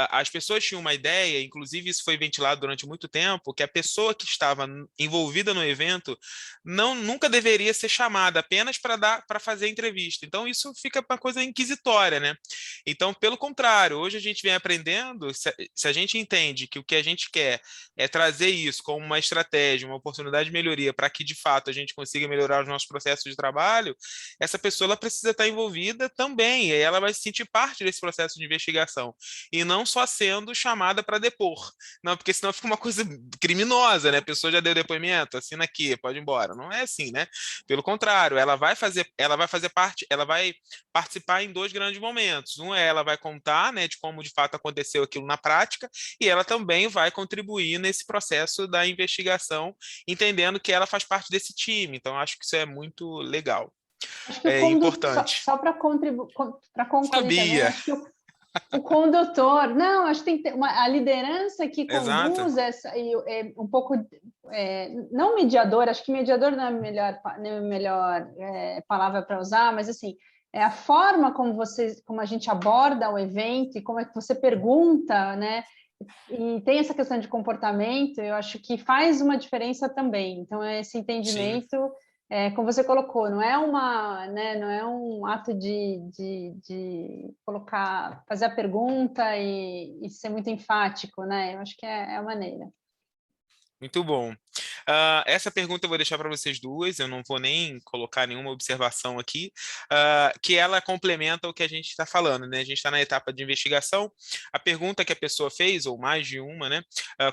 As pessoas tinham uma ideia, inclusive isso foi ventilado durante muito tempo, que a pessoa que estava envolvida no evento nunca deveria ser chamada apenas para fazer a entrevista. Então, isso fica uma coisa inquisitória, né? Então, pelo contrário, hoje a gente vem aprendendo, se a gente entende que o que a gente quer é trazer isso como uma estratégia, uma oportunidade de melhoria para que, de fato, a gente consiga melhorar os nossos processos de trabalho, essa pessoa ela precisa estar envolvida também, e aí ela vai se sentir parte desse processo de investigação, e não só sendo chamada para depor. Não, porque senão fica uma coisa criminosa, né? A pessoa já deu depoimento, assina aqui, pode ir embora. Não é assim, né? Pelo contrário, ela vai fazer parte, ela vai participar em dois grandes momentos. Um é ela vai contar, né, de como de fato aconteceu aquilo na prática, e ela também vai contribuir nesse processo da investigação, entendendo que ela faz parte desse time. Então, acho que isso é muito legal. Acho que É importante. só para concluir também, Sabia. acho que o condutor, não, acho que tem que ter a liderança que Exato. conduz um pouco, não mediador, acho que mediador não é a melhor palavra para usar, mas assim, é a forma como a gente aborda o evento e como é que você pergunta, né? E tem essa questão de comportamento, eu acho que faz uma diferença também. Então, esse Sim. entendimento, como você colocou, não é não é um ato de colocar, fazer a pergunta e ser muito enfático, né? Eu acho que é a maneira. Muito bom. Essa pergunta eu vou deixar para vocês duas, eu não vou nem colocar nenhuma observação aqui, que ela complementa o que a gente está falando, né? A gente está na etapa de investigação. A pergunta que a pessoa fez, ou mais de uma, né?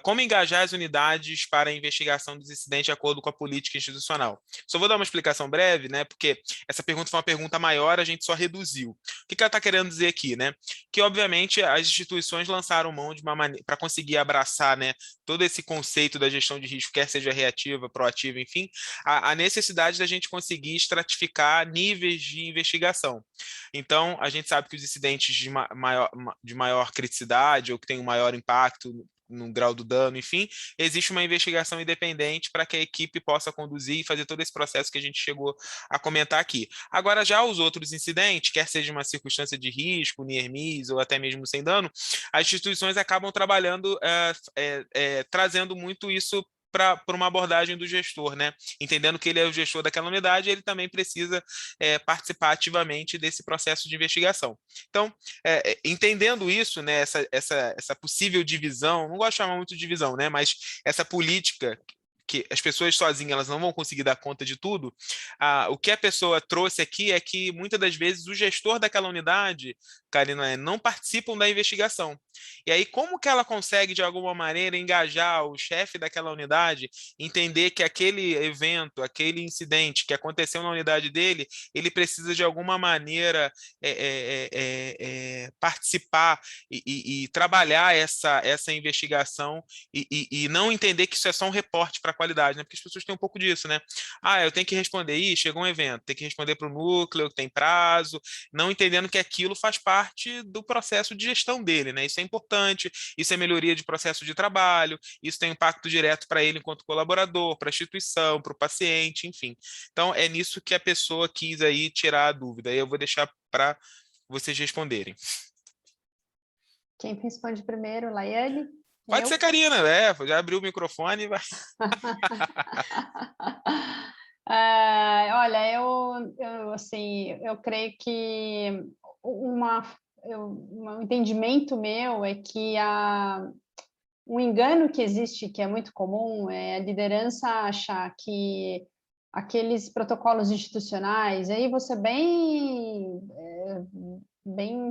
Como engajar as unidades para a investigação dos incidentes de acordo com a política institucional? Só vou dar uma explicação breve, né? Porque essa pergunta foi uma pergunta maior, a gente só reduziu. O que ela está querendo dizer aqui, né? Que, obviamente, as instituições lançaram mão de uma maneira para conseguir abraçar, né, todo esse conceito da gestão de risco, quer seja reativa, proativa, enfim, a necessidade da gente conseguir estratificar níveis de investigação. Então, a gente sabe que os incidentes de maior criticidade ou que têm um maior impacto no grau do dano, enfim, existe uma investigação independente para que a equipe possa conduzir e fazer todo esse processo que a gente chegou a comentar aqui. Agora, já os outros incidentes, quer seja uma circunstância de risco, near miss ou até mesmo sem dano, as instituições acabam trabalhando, trazendo muito isso para uma abordagem do gestor, né? Entendendo que ele é o gestor daquela unidade, ele também precisa participar ativamente desse processo de investigação. Então, entendendo isso, né, essa possível divisão, não gosto de chamar muito de divisão, né, mas essa política que as pessoas sozinhas elas não vão conseguir dar conta de tudo, o que a pessoa trouxe aqui é que muitas das vezes o gestor daquela unidade, Karina, não participam da investigação. E aí como que ela consegue de alguma maneira engajar o chefe daquela unidade, entender que aquele evento, aquele incidente que aconteceu na unidade dele, ele precisa de alguma maneira participar e trabalhar essa investigação e não entender que isso é só um reporte para a qualidade, né? Porque as pessoas têm um pouco disso, né? Eu tenho que responder, chegou um evento, tem que responder para o núcleo, tem prazo, não entendendo que aquilo faz parte do processo de gestão dele, né? Isso é importante, isso é melhoria de processo de trabalho, isso tem impacto direto para ele enquanto colaborador, para a instituição, para o paciente, enfim. Então, é nisso que a pessoa quis aí tirar a dúvida. Aí eu vou deixar para vocês responderem. Quem responde primeiro, Laiane? Pode ser, Karina, já abriu o microfone. Vai. Olha, eu creio que um entendimento meu é que um engano que existe, que é muito comum, é a liderança achar que aqueles protocolos institucionais, aí você bem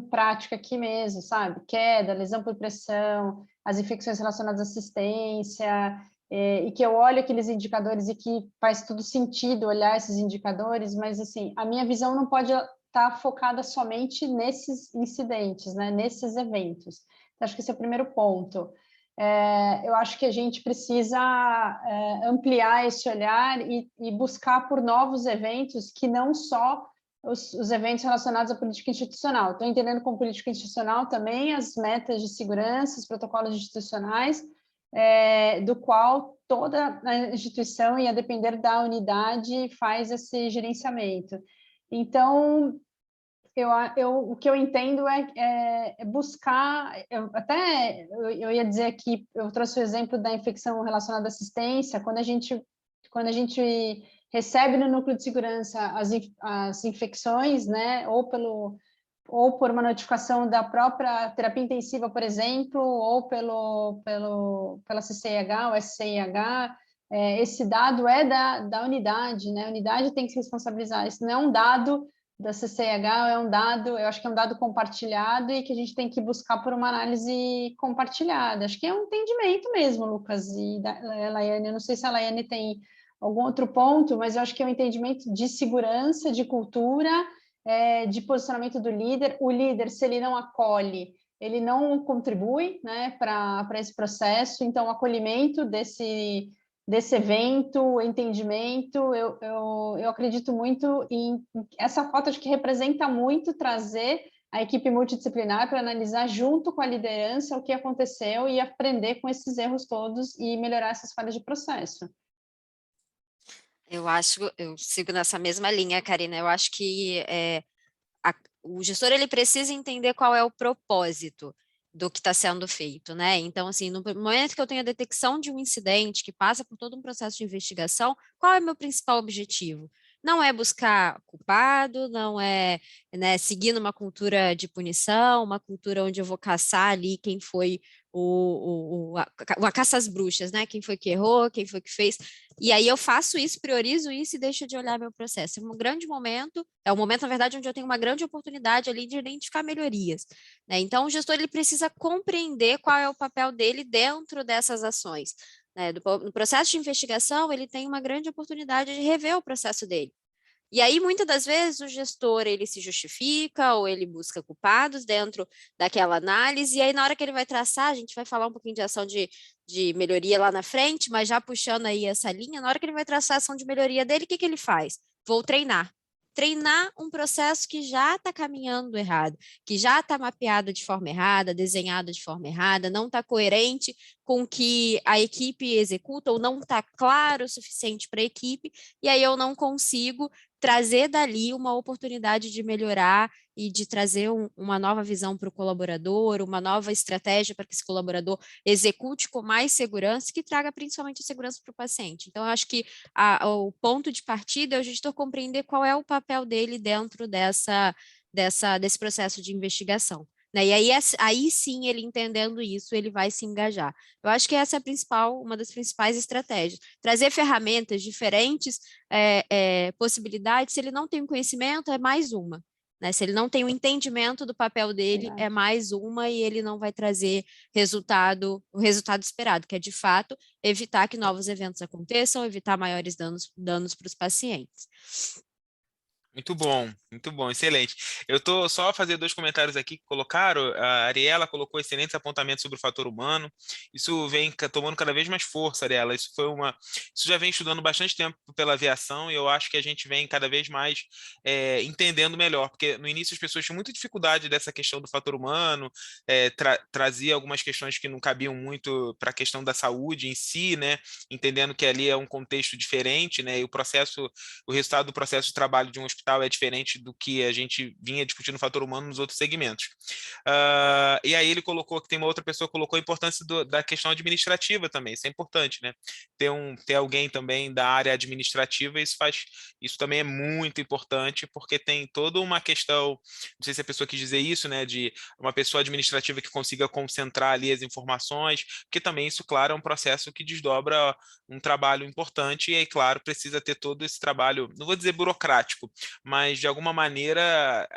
prática aqui mesmo, sabe? Queda, lesão por pressão, as infecções relacionadas à assistência, e que eu olho aqueles indicadores e que faz todo sentido olhar esses indicadores, mas, assim, a minha visão não pode estar focada somente nesses incidentes, né? Nesses eventos. Então, acho que esse é o primeiro ponto. Eu acho que a gente precisa ampliar esse olhar e buscar por novos eventos que não só os eventos relacionados à política institucional. Estou entendendo como política institucional também as metas de segurança, os protocolos institucionais, do qual toda a instituição, e a depender da unidade, faz esse gerenciamento. Então, o que eu entendo é buscar, eu ia dizer aqui, eu trouxe o exemplo da infecção relacionada à assistência, quando a gente recebe no núcleo de segurança as infecções, né, ou por uma notificação da própria terapia intensiva, por exemplo, ou pela CCIH ou SCIH, esse dado é da unidade, né, a unidade tem que se responsabilizar, isso não é um dado da CCIH, eu acho que é um dado compartilhado e que a gente tem que buscar por uma análise compartilhada. Acho que é um entendimento mesmo, Lucas e Laiane. Eu não sei se a Laiane tem algum outro ponto, mas eu acho que é um entendimento de segurança, de cultura, de posicionamento do líder. O líder, se ele não acolhe, ele não contribui, né, para esse processo. Então, o acolhimento desse evento, entendimento, eu acredito muito em essa foto, acho que representa muito trazer a equipe multidisciplinar para analisar junto com a liderança o que aconteceu e aprender com esses erros todos e melhorar essas falhas de processo. Eu sigo nessa mesma linha, Karina. Eu acho que o gestor ele precisa entender qual é o propósito do que está sendo feito, né? Então, assim, no momento que eu tenho a detecção de um incidente que passa por todo um processo de investigação, qual é o meu principal objetivo? Não é buscar culpado, não é, né, seguir numa cultura de punição, uma cultura onde eu vou caçar ali quem foi a caça às bruxas, né? Quem foi que errou, quem foi que fez. E aí eu faço isso, priorizo isso e deixo de olhar meu processo. É um grande momento, na verdade, onde eu tenho uma grande oportunidade ali de identificar melhorias, né? Então, o gestor ele precisa compreender qual é o papel dele dentro dessas ações. No processo de investigação, ele tem uma grande oportunidade de rever o processo dele. E aí, muitas das vezes, o gestor, ele se justifica ou ele busca culpados dentro daquela análise, e aí na hora que ele vai traçar, a gente vai falar um pouquinho de ação de melhoria lá na frente, mas já puxando aí essa linha, na hora que ele vai traçar a ação de melhoria dele, o que ele faz? Vou treinar. Treinar um processo que já está caminhando errado, que já está mapeado de forma errada, desenhado de forma errada, não está coerente com o que a equipe executa ou não está claro o suficiente para a equipe, e aí eu não consigo trazer dali uma oportunidade de melhorar e de trazer uma nova visão para o colaborador, uma nova estratégia para que esse colaborador execute com mais segurança, que traga principalmente segurança para o paciente. Então, eu acho que o ponto de partida é o gestor compreender qual é o papel dele dentro desse processo de investigação. Né? E aí sim, ele entendendo isso, ele vai se engajar. Eu acho que essa é uma das principais estratégias. Trazer ferramentas diferentes, possibilidades, se ele não tem o conhecimento, é mais uma. Né? Se ele não tem o entendimento do papel dele, é mais uma e ele não vai trazer o resultado esperado, que é, de fato, evitar que novos eventos aconteçam, evitar maiores danos para os pacientes. Muito bom, excelente. Eu estou só a fazer 2 comentários aqui que colocaram. A Ariela colocou excelentes apontamentos sobre o fator humano. Isso vem tomando cada vez mais força, Ariela. Isso já vem estudando bastante tempo pela aviação e eu acho que a gente vem cada vez mais entendendo melhor, porque no início as pessoas tinham muita dificuldade dessa questão do fator humano, trazia algumas questões que não cabiam muito para a questão da saúde em si, né? Entendendo que ali é um contexto diferente, né? E o resultado do processo de trabalho de um hospital é diferente do que a gente vinha discutindo o fator humano nos outros segmentos. E aí ele colocou, que tem uma outra pessoa que colocou a importância da questão administrativa também, isso é importante, né? Ter alguém também da área administrativa, isso também é muito importante, porque tem toda uma questão, não sei se a pessoa quis dizer isso, né, de uma pessoa administrativa que consiga concentrar ali as informações, porque também isso, claro, é um processo que desdobra um trabalho importante e aí, claro, precisa ter todo esse trabalho, não vou dizer burocrático, mas de alguma maneira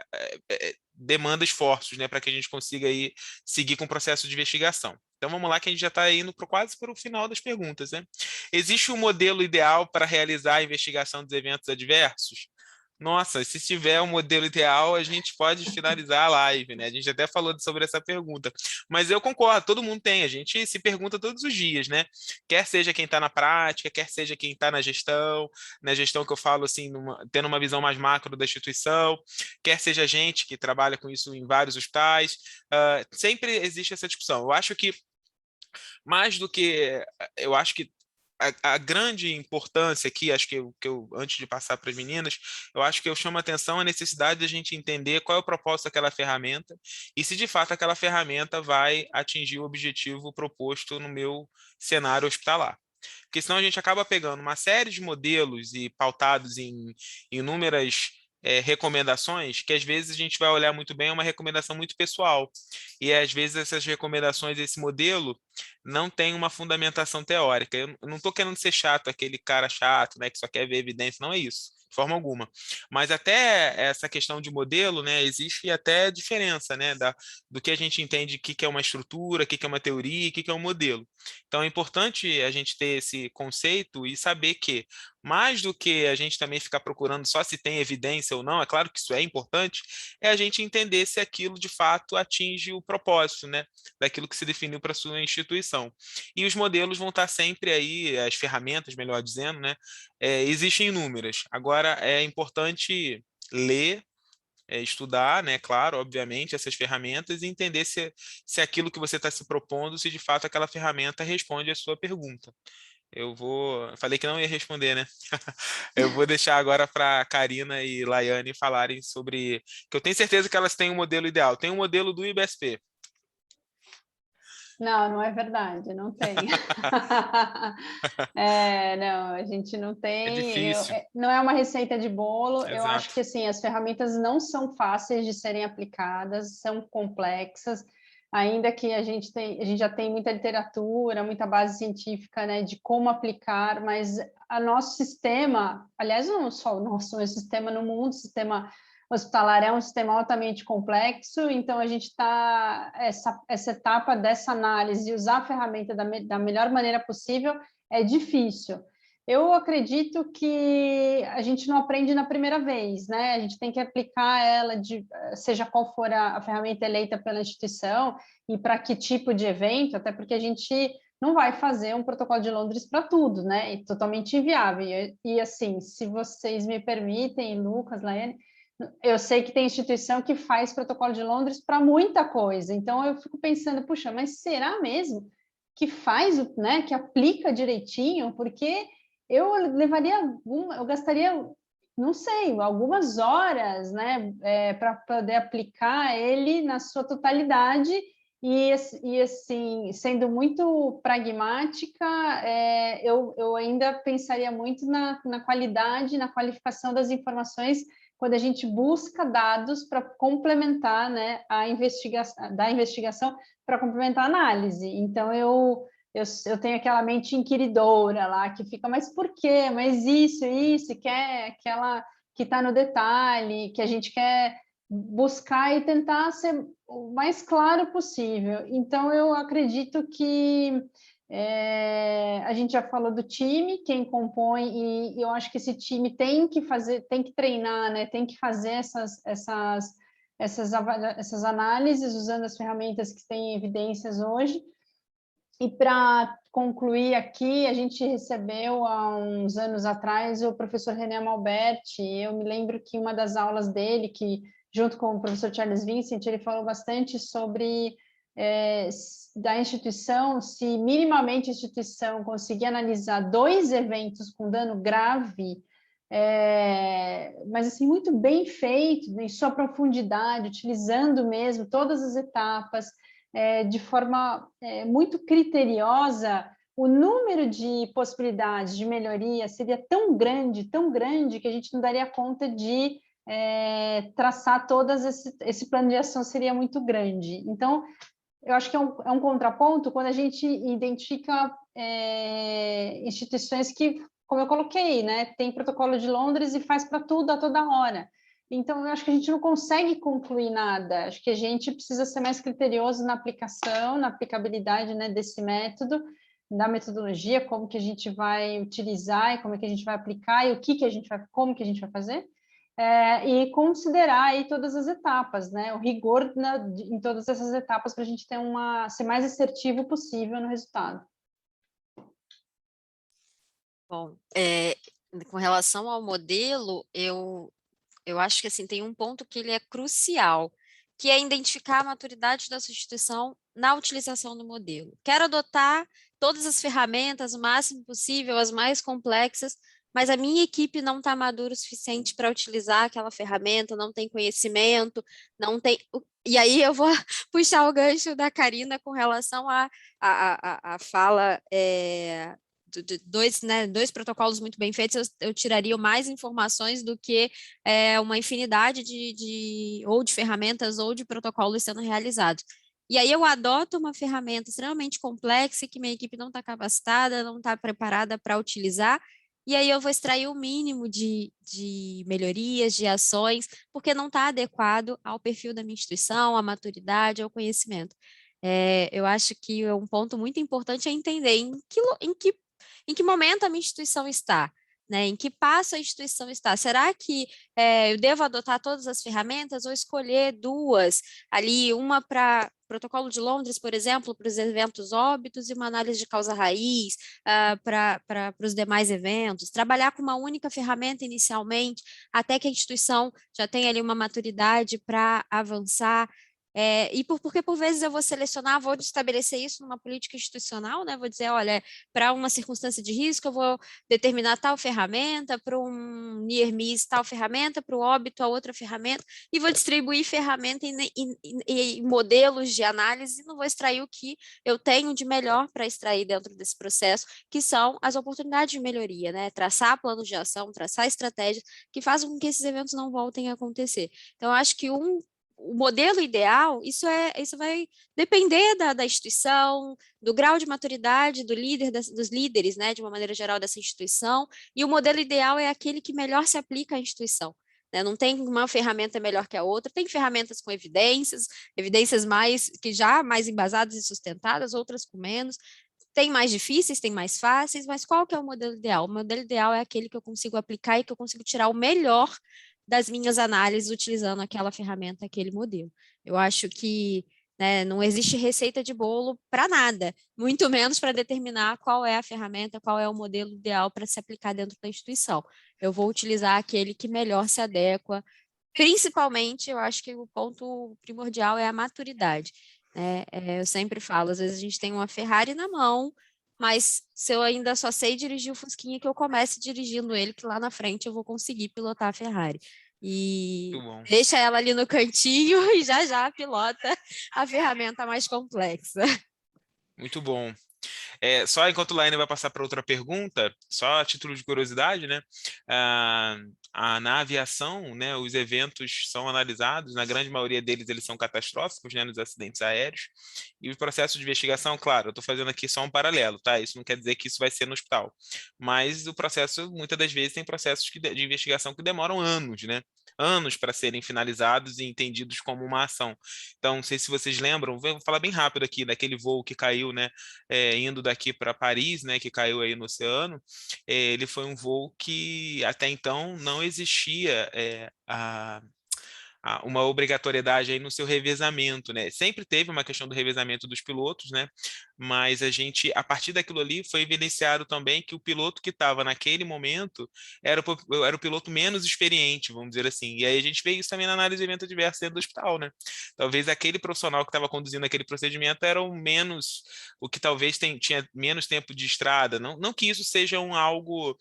demanda esforços, né, para que a gente consiga aí seguir com o processo de investigação. Então vamos lá que a gente já está indo quase para o final das perguntas, né? Existe um modelo ideal para realizar a investigação dos eventos adversos? Nossa, se tiver um modelo ideal, a gente pode finalizar a live, né? A gente até falou sobre essa pergunta. Mas eu concordo, todo mundo tem, a gente se pergunta todos os dias, né? Quer seja quem está na prática, quer seja quem está na gestão que eu falo assim, tendo uma visão mais macro da instituição, quer seja gente que trabalha com isso em vários hospitais, sempre existe essa discussão. Eu acho que mais do que eu acho que a grande importância aqui, acho que eu antes de passar para as meninas, eu acho que eu chamo a atenção a necessidade de a gente entender qual é o propósito daquela ferramenta e se de fato aquela ferramenta vai atingir o objetivo proposto no meu cenário hospitalar. Porque senão a gente acaba pegando uma série de modelos e pautados em inúmeras recomendações, que às vezes a gente vai olhar muito bem, é uma recomendação muito pessoal. E às vezes essas recomendações, esse modelo, não tem uma fundamentação teórica. Eu não estou querendo ser chato, aquele cara chato, né, que só quer ver evidência, não é isso, de forma alguma. Mas até essa questão de modelo, né, existe até diferença, né, do que a gente entende que é uma estrutura, que é uma teoria, que é um modelo. Então é importante a gente ter esse conceito e saber que, mais do que a gente também ficar procurando só se tem evidência ou não, é claro que isso é importante, é a gente entender se aquilo de fato atinge o propósito, né, daquilo que se definiu para a sua instituição. E os modelos vão estar sempre aí, as ferramentas, melhor dizendo, né, existem inúmeras. Agora é importante ler, estudar, né, claro, obviamente, essas ferramentas e entender se aquilo que você está se propondo, se de fato aquela ferramenta responde à sua pergunta. Falei que não ia responder, né? Eu vou deixar agora para Karina e Laiane falarem sobre, que eu tenho certeza que elas têm um modelo ideal. Tem um modelo do IBSP. Não, não é verdade, não tem. Não, a gente não tem. É difícil. Não é uma receita de bolo. Exato. Eu acho que assim, as ferramentas não são fáceis de serem aplicadas, são complexas, ainda que a gente já tem muita literatura, muita base científica, né, de como aplicar, mas o nosso sistema, aliás, não só o nosso sistema no mundo, o sistema hospitalar é um sistema altamente complexo, então a gente está, essa etapa dessa análise, usar a ferramenta da melhor maneira possível, é difícil. Eu acredito que a gente não aprende na primeira vez, né? A gente tem que aplicar ela, seja qual for a ferramenta eleita pela instituição e para que tipo de evento, até porque a gente não vai fazer um protocolo de Londres para tudo, né? É totalmente inviável. E assim, se vocês me permitem, Lucas, Laiane, eu sei que tem instituição que faz protocolo de Londres para muita coisa. Então eu fico pensando, puxa, mas será mesmo que faz, né? Que aplica direitinho? Porque eu levaria eu gastaria, não sei, algumas horas, né, para poder aplicar ele na sua totalidade e assim, sendo muito pragmática, eu ainda pensaria muito na qualidade, na qualificação das informações quando a gente busca dados para complementar, né, a investigação para complementar a análise. Então, eu tenho aquela mente inquiridora lá que fica, mas por quê? Mas isso, quer aquela que está no detalhe, que a gente quer buscar e tentar ser o mais claro possível. Então, eu acredito que a gente já falou do time, quem compõe, e eu acho que esse time tem que fazer, tem que treinar, né? Tem que fazer essas análises usando as ferramentas que têm evidências hoje. E para concluir aqui, a gente recebeu há uns anos atrás o professor René Malberti. Eu me lembro que uma das aulas dele, que junto com o professor Charles Vincent, ele falou bastante sobre da instituição, se minimamente a instituição conseguir analisar 2 eventos com dano grave, mas assim muito bem feito, em sua profundidade, utilizando mesmo todas as etapas, de forma muito criteriosa, o número de possibilidades de melhoria seria tão grande, que a gente não daria conta de traçar esse plano de ação seria muito grande. Então, eu acho que é um contraponto quando a gente identifica instituições que, como eu coloquei, né, tem protocolo de Londres e faz para tudo a toda hora. Então, eu acho que a gente não consegue concluir nada. Acho que a gente precisa ser mais criterioso na aplicação, na aplicabilidade, né, desse método, da metodologia, como que a gente vai utilizar e como é que a gente vai aplicar e como que a gente vai fazer. E considerar aí todas as etapas, né? O rigor em todas essas etapas para a gente ter ser mais assertivo possível no resultado. Bom, com relação ao modelo, eu acho que assim, tem um ponto que ele é crucial, que é identificar a maturidade da sua instituição na utilização do modelo. Quero adotar todas as ferramentas o máximo possível, as mais complexas, mas a minha equipe não está madura o suficiente para utilizar aquela ferramenta, não tem conhecimento, não tem... E aí eu vou puxar o gancho da Karina com relação à fala de dois protocolos muito bem feitos, eu tiraria mais informações do que uma infinidade ou de ferramentas ou de protocolos sendo realizados. E aí eu adoto uma ferramenta extremamente complexa que minha equipe não está capacitada, não está preparada para utilizar, e aí eu vou extrair o mínimo de melhorias, de ações, porque não está adequado ao perfil da minha instituição, à maturidade, ao conhecimento. Eu acho que um ponto muito importante é entender em que momento a minha instituição está, né? Em que passo a instituição está? Será que eu devo adotar todas as ferramentas ou escolher 2 ali, uma para protocolo de Londres, por exemplo, para os eventos óbitos e uma análise de causa raiz para os demais eventos, trabalhar com uma única ferramenta inicialmente, até que a instituição já tenha ali uma maturidade para avançar. Porque por vezes eu vou selecionar, vou estabelecer isso numa política institucional, né? Vou dizer, olha, para uma circunstância de risco, eu vou determinar tal ferramenta, para um near miss tal ferramenta, para o óbito a outra ferramenta, e vou distribuir ferramenta e modelos de análise, e não vou extrair o que eu tenho de melhor para extrair dentro desse processo, que são as oportunidades de melhoria, né? Traçar planos de ação, traçar estratégias que façam com que esses eventos não voltem a acontecer. Então, eu acho que o modelo ideal, isso vai depender da instituição, do grau de maturidade dos líderes, né, de uma maneira geral dessa instituição, e o modelo ideal é aquele que melhor se aplica à instituição. Né? Não tem uma ferramenta melhor que a outra, tem ferramentas com evidências mais embasadas e sustentadas, outras com menos, Tem mais difíceis, tem mais fáceis, mas qual que é o modelo ideal? O modelo ideal é aquele que eu consigo aplicar e que eu consigo tirar o melhor das minhas análises utilizando aquela ferramenta, aquele modelo. Eu acho que, né, não existe receita de bolo para nada, muito menos para determinar qual é a ferramenta, qual é o modelo ideal para se aplicar dentro da instituição. Eu vou utilizar aquele que melhor se adequa. Principalmente, eu acho que o ponto primordial é a maturidade, né? Eu sempre falo, às vezes a gente tem uma Ferrari na mão, mas se eu ainda só sei dirigir o Fusquinha, que eu comece dirigindo ele, que lá na frente eu vou conseguir pilotar a Ferrari. E Muito bom. deixa ela ali no cantinho e já já pilota a ferramenta mais complexa. Muito bom. Só enquanto o Laine vai passar para outra pergunta, só a título de curiosidade, né? Na aviação, né, os eventos são analisados, na grande maioria deles eles são catastróficos, né, nos acidentes aéreos, e o processo de investigação, claro, eu estou fazendo aqui só um paralelo, tá? Isso não quer dizer que isso vai ser no hospital, mas o processo, muitas das vezes, tem processos de investigação que demoram anos, né? Anos para serem finalizados e entendidos como uma ação. Então, não sei se vocês lembram, vou falar bem rápido aqui, daquele voo que caiu, né, indo daqui para Paris, né, que caiu aí no oceano. Ele foi um voo que até então não existia uma obrigatoriedade aí no seu revezamento, né? Sempre teve uma questão do revezamento dos pilotos, né? Mas a partir daquilo ali, foi evidenciado também que o piloto que estava naquele momento era o piloto menos experiente, vamos dizer assim. E aí a gente vê isso também na análise de evento adverso dentro do hospital, né? Talvez aquele profissional que estava conduzindo aquele procedimento era o que talvez tinha menos tempo de estrada. Não que isso seja algo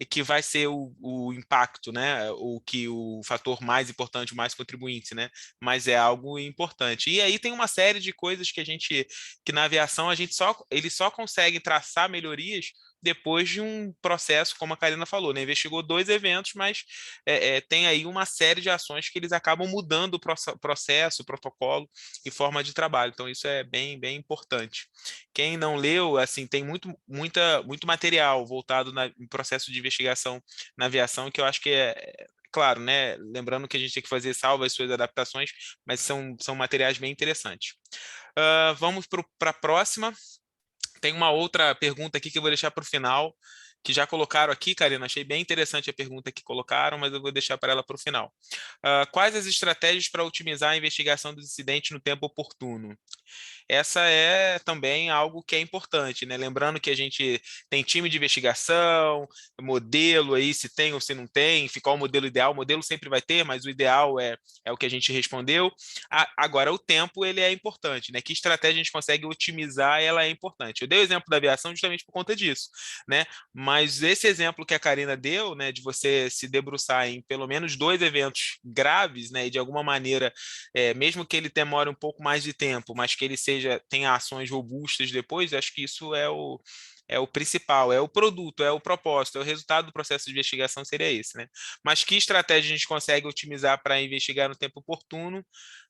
que vai ser o impacto, né? O fator mais importante, o mais contribuinte, né? Mas é algo importante. E aí tem uma série de coisas que na aviação eles só conseguem traçar melhorias depois de um processo, como a Karina falou, né? Investigou 2 eventos, mas tem aí uma série de ações que eles acabam mudando o processo, o protocolo e forma de trabalho. Então, isso é bem, bem importante. Quem não leu, assim, tem muito material voltado em processo de investigação na aviação, que eu acho que claro, né? Lembrando que a gente tem que fazer salvo as suas adaptações, mas são materiais bem interessantes. Vamos para a próxima. Tem uma outra pergunta aqui que eu vou deixar para o final, que já colocaram aqui, Karina. Achei bem interessante a pergunta que colocaram, mas eu vou deixar para ela para o final. Quais as estratégias para otimizar a investigação dos incidentes no tempo oportuno? Essa é também algo que é importante, né? Lembrando que a gente tem time de investigação, modelo aí, se tem ou se não tem, qual o modelo ideal. O modelo sempre vai ter, mas o ideal é o que a gente respondeu. Agora, o tempo, ele é importante, né? Que estratégia a gente consegue otimizar, ela é importante. Eu dei o exemplo da aviação justamente por conta disso, né? Mas esse exemplo que a Karina deu, né, de você se debruçar em pelo menos 2 eventos graves, né, e de alguma maneira, mesmo que ele demore um pouco mais de tempo, mas que ele tenha ações robustas depois, acho que isso é o principal, é o produto, é o propósito, é o resultado do processo de investigação seria esse, né? Mas que estratégia a gente consegue otimizar para investigar no tempo oportuno?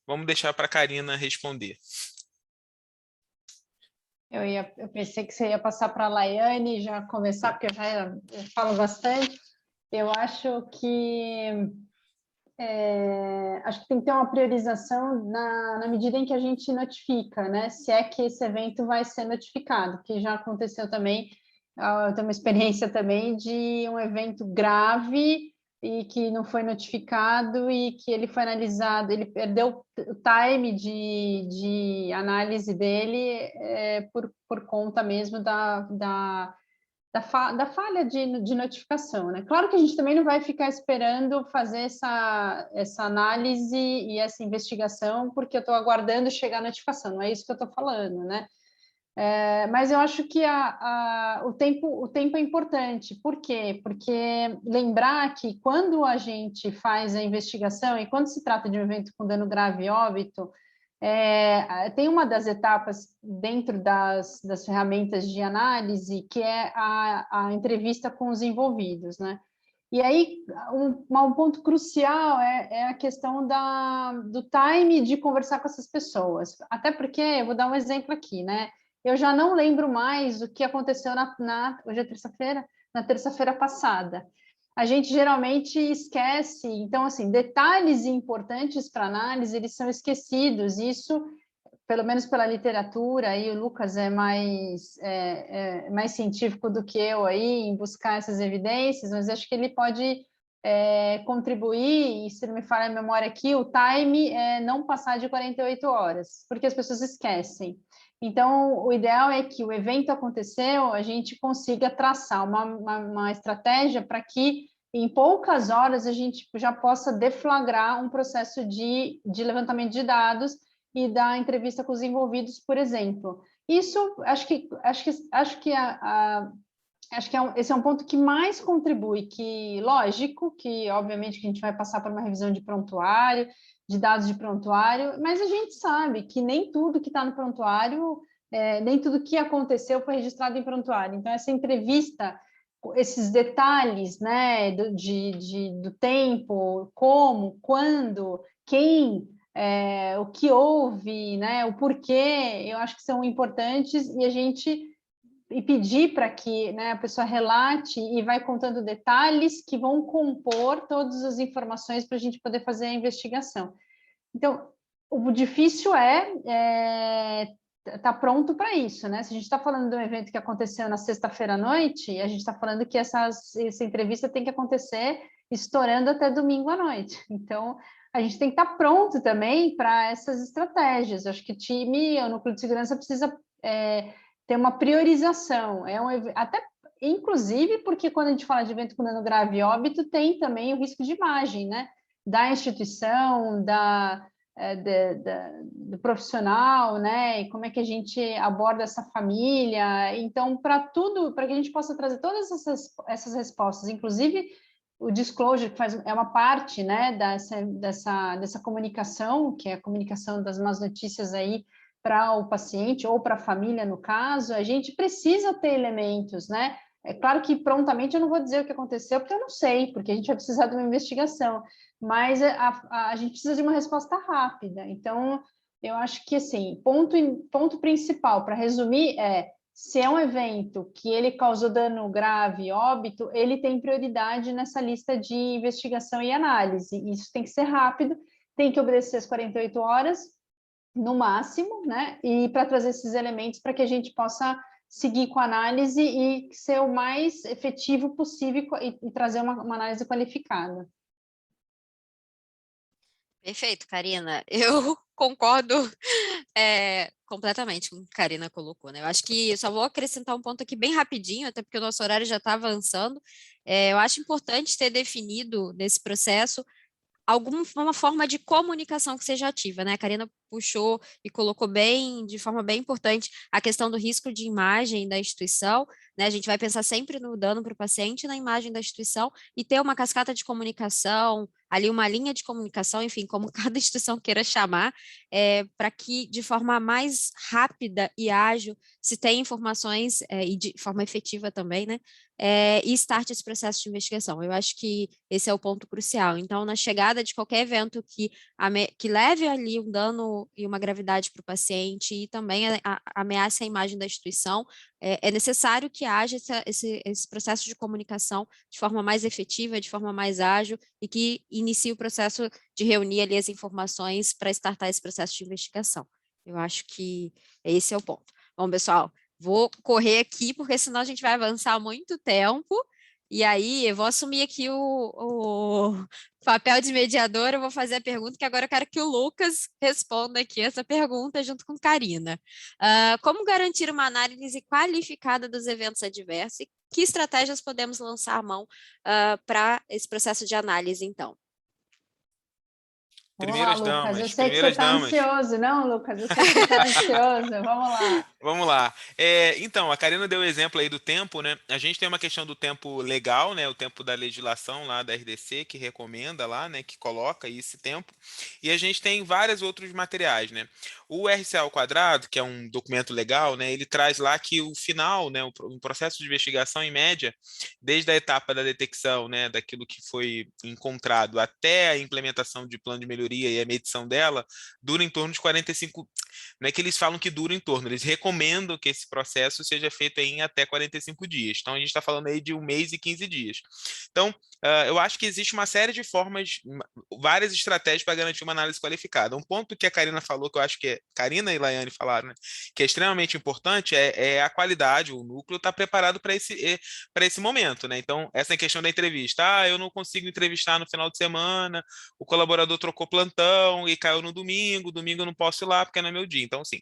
Vamos deixar para a Karina responder. Eu pensei que você ia passar para a Laiane e já começar, porque eu falo bastante. Eu acho que tem que ter uma priorização na medida em que a gente notifica, né? Se é que esse evento vai ser notificado, que já aconteceu também. Eu tenho uma experiência também de um evento grave e que não foi notificado e que ele foi analisado, ele perdeu o time de análise dele por conta mesmo da falha de notificação, né? Claro que a gente também não vai ficar esperando fazer essa análise e essa investigação porque eu estou aguardando chegar a notificação, não é isso que eu estou falando, né? Mas eu acho que o tempo é importante. Por quê? Porque lembrar que quando a gente faz a investigação e quando se trata de um evento com dano grave e óbito, tem uma das etapas dentro das ferramentas de análise que é a entrevista com os envolvidos, né? E aí, um ponto crucial é a questão do time de conversar com essas pessoas. Até porque, eu vou dar um exemplo aqui, né? Eu já não lembro mais o que aconteceu hoje é terça-feira? Na terça-feira passada. A gente geralmente esquece, então, assim, detalhes importantes para análise, eles são esquecidos, isso pelo menos pela literatura, e o Lucas é mais científico do que eu aí em buscar essas evidências, mas acho que ele pode contribuir, e se não me falha a memória aqui, o time é não passar de 48 horas, porque as pessoas esquecem. Então, o ideal é que o evento aconteceu, a gente consiga traçar uma estratégia para que em poucas horas a gente já possa deflagrar um processo de levantamento de dados e da entrevista com os envolvidos, por exemplo. Isso, acho que esse é um ponto que mais contribui, que, lógico, que obviamente que a gente vai passar por uma revisão de prontuário, de dados de prontuário, mas a gente sabe que nem tudo que está no prontuário, nem tudo que aconteceu foi registrado em prontuário. Então, essa entrevista, esses detalhes, né, do tempo, como, quando, quem, o que houve, né, o porquê, eu acho que são importantes e a gente pedir para que, né, a pessoa relate e vai contando detalhes que vão compor todas as informações para a gente poder fazer a investigação. Então, o difícil tá pronto para isso, né? Se a gente está falando de um evento que aconteceu na sexta-feira à noite, a gente está falando que essa entrevista tem que acontecer estourando até domingo à noite. Então, a gente tem que estar pronto também para essas estratégias. Eu acho que o time, o núcleo de segurança precisa ter uma priorização. Até inclusive porque quando a gente fala de evento com dano grave e óbito, tem também o risco de imagem, né? Da instituição, do profissional, né? E como é que a gente aborda essa família. Então, para que a gente possa trazer todas essas respostas, inclusive o disclosure, que é uma parte, né, dessa comunicação, que é a comunicação das más notícias aí para o paciente ou para a família, no caso, a gente precisa ter elementos, né? É claro que prontamente eu não vou dizer o que aconteceu, porque eu não sei, porque a gente vai precisar de uma investigação, mas a gente precisa de uma resposta rápida. Então, eu acho que, assim, ponto principal, para resumir, se é um evento que ele causou dano grave, óbito, ele tem prioridade nessa lista de investigação e análise. Isso tem que ser rápido, tem que obedecer as 48 horas, no máximo, né? E para trazer esses elementos para que a gente possa seguir com a análise e ser o mais efetivo possível e trazer uma análise qualificada. Perfeito, Karina. Eu concordo completamente com o que a Karina colocou, né? Eu acho que eu só vou acrescentar um ponto aqui bem rapidinho, até porque o nosso horário já está avançando. Eu acho importante ter definido nesse processo alguma forma de comunicação que seja ativa, né? A Karina puxou e colocou de forma bem importante, a questão do risco de imagem da instituição, né? A gente vai pensar sempre no dano para o paciente, na imagem da instituição, e ter uma cascata de comunicação, ali uma linha de comunicação, enfim, como cada instituição queira chamar, para que de forma mais rápida e ágil se tenha informações, e de forma efetiva também, né? E start esse processo de investigação. Eu acho que esse é o ponto crucial. Então, na chegada de qualquer evento que leve ali um dano e uma gravidade para o paciente e também ameace a imagem da instituição, é necessário que haja esse processo de comunicação de forma mais efetiva, de forma mais ágil e que inicie o processo de reunir ali as informações para startar esse processo de investigação. Eu acho que esse é o ponto. Bom, pessoal, vou correr aqui, porque senão a gente vai avançar muito tempo. E aí, eu vou assumir aqui o papel de mediador, eu vou fazer a pergunta, que agora eu quero que o Lucas responda aqui essa pergunta junto com Karina. Como garantir uma análise qualificada dos eventos adversos e que estratégias podemos lançar a mão para esse processo de análise, então? Vamos lá, Lucas. Eu sei que você Primeiras está damas. ansioso, não, Lucas? Eu sei que você está ansioso. Vamos lá. Vamos lá. Então, a Karina deu o exemplo aí do tempo, né? A gente tem uma questão do tempo legal, né? O tempo da legislação lá da RDC, que recomenda lá, né? Que coloca esse tempo. E a gente tem vários outros materiais, né? O RCA ao quadrado, que é um documento legal, né? Ele traz lá que o final, né? O processo de investigação, em média, desde a etapa da detecção, né? Daquilo que foi encontrado até a implementação de plano de melhoria e a medição dela, dura em torno de 45. Não é que eles falam que dura em torno, eles recomendam que esse processo seja feito em até 45 dias. Então, a gente está falando aí de 1 mês e 15 dias. Então, eu acho que existe uma série de formas, várias estratégias para garantir uma análise qualificada. Um ponto que a Karina falou, que eu acho que Karina e Laiane falaram, né, que é extremamente importante, é a qualidade, o núcleo está preparado para esse momento, né? Então, essa é a questão da entrevista. Eu não consigo entrevistar no final de semana, o colaborador trocou plantão e caiu no domingo eu não posso ir lá porque não é meu dia. Então, assim,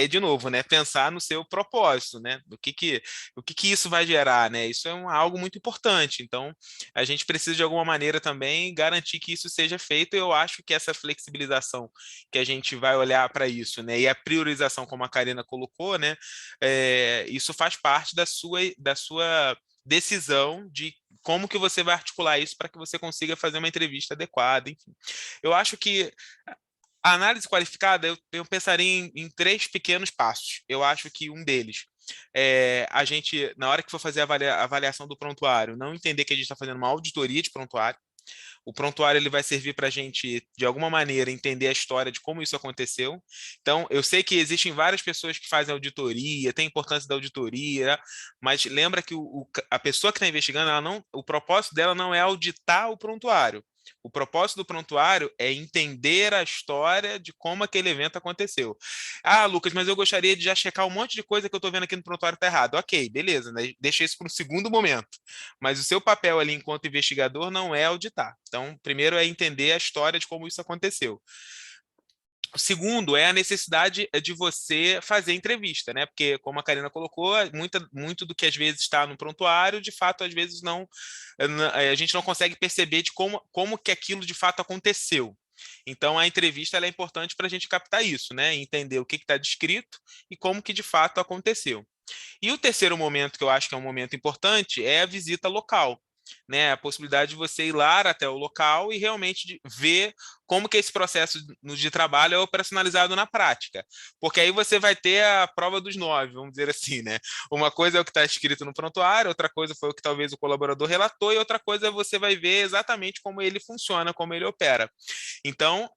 de novo, né? Pensar no seu propósito, né? O que isso vai gerar, né? Isso é algo muito importante. Então, a gente precisa de alguma maneira também garantir que isso seja feito. E eu acho que essa flexibilização que a gente vai olhar para isso, né? E a priorização, como a Karina colocou, né? Isso faz parte da sua decisão de como que você vai articular isso para que você consiga fazer uma entrevista adequada, enfim. Eu acho que a análise qualificada, eu pensaria em 3 pequenos passos. Eu acho que um deles a gente, na hora que for fazer a avaliação do prontuário, não entender que a gente está fazendo uma auditoria de prontuário. O prontuário ele vai servir para a gente, de alguma maneira, entender a história de como isso aconteceu. Então, eu sei que existem várias pessoas que fazem auditoria, tem a importância da auditoria, mas lembra que a pessoa que está investigando, o propósito dela não é auditar o prontuário. O propósito do prontuário é entender a história de como aquele evento aconteceu. Lucas, mas eu gostaria de já checar um monte de coisa que eu estou vendo aqui no prontuário está errado. Ok, beleza, né? Deixa isso para um segundo momento. Mas o seu papel ali enquanto investigador não é auditar. Então, primeiro é entender a história de como isso aconteceu. O segundo é a necessidade de você fazer entrevista, né? Porque, como a Karina colocou, muito do que às vezes está no prontuário, de fato, às vezes não, a gente não consegue perceber de como que aquilo de fato aconteceu. Então, a entrevista ela é importante para a gente captar isso, né? Entender o que está descrito e como que de fato aconteceu. E o terceiro momento, que eu acho que é um momento importante, é a visita local. Né, a possibilidade de você ir lá até o local e realmente ver como que esse processo de trabalho é operacionalizado na prática. Porque aí você vai ter a prova dos 9, vamos dizer assim, né? Uma coisa é o que está escrito no prontuário, outra coisa foi o que talvez o colaborador relatou, e outra coisa você vai ver exatamente como ele funciona, como ele opera. Então,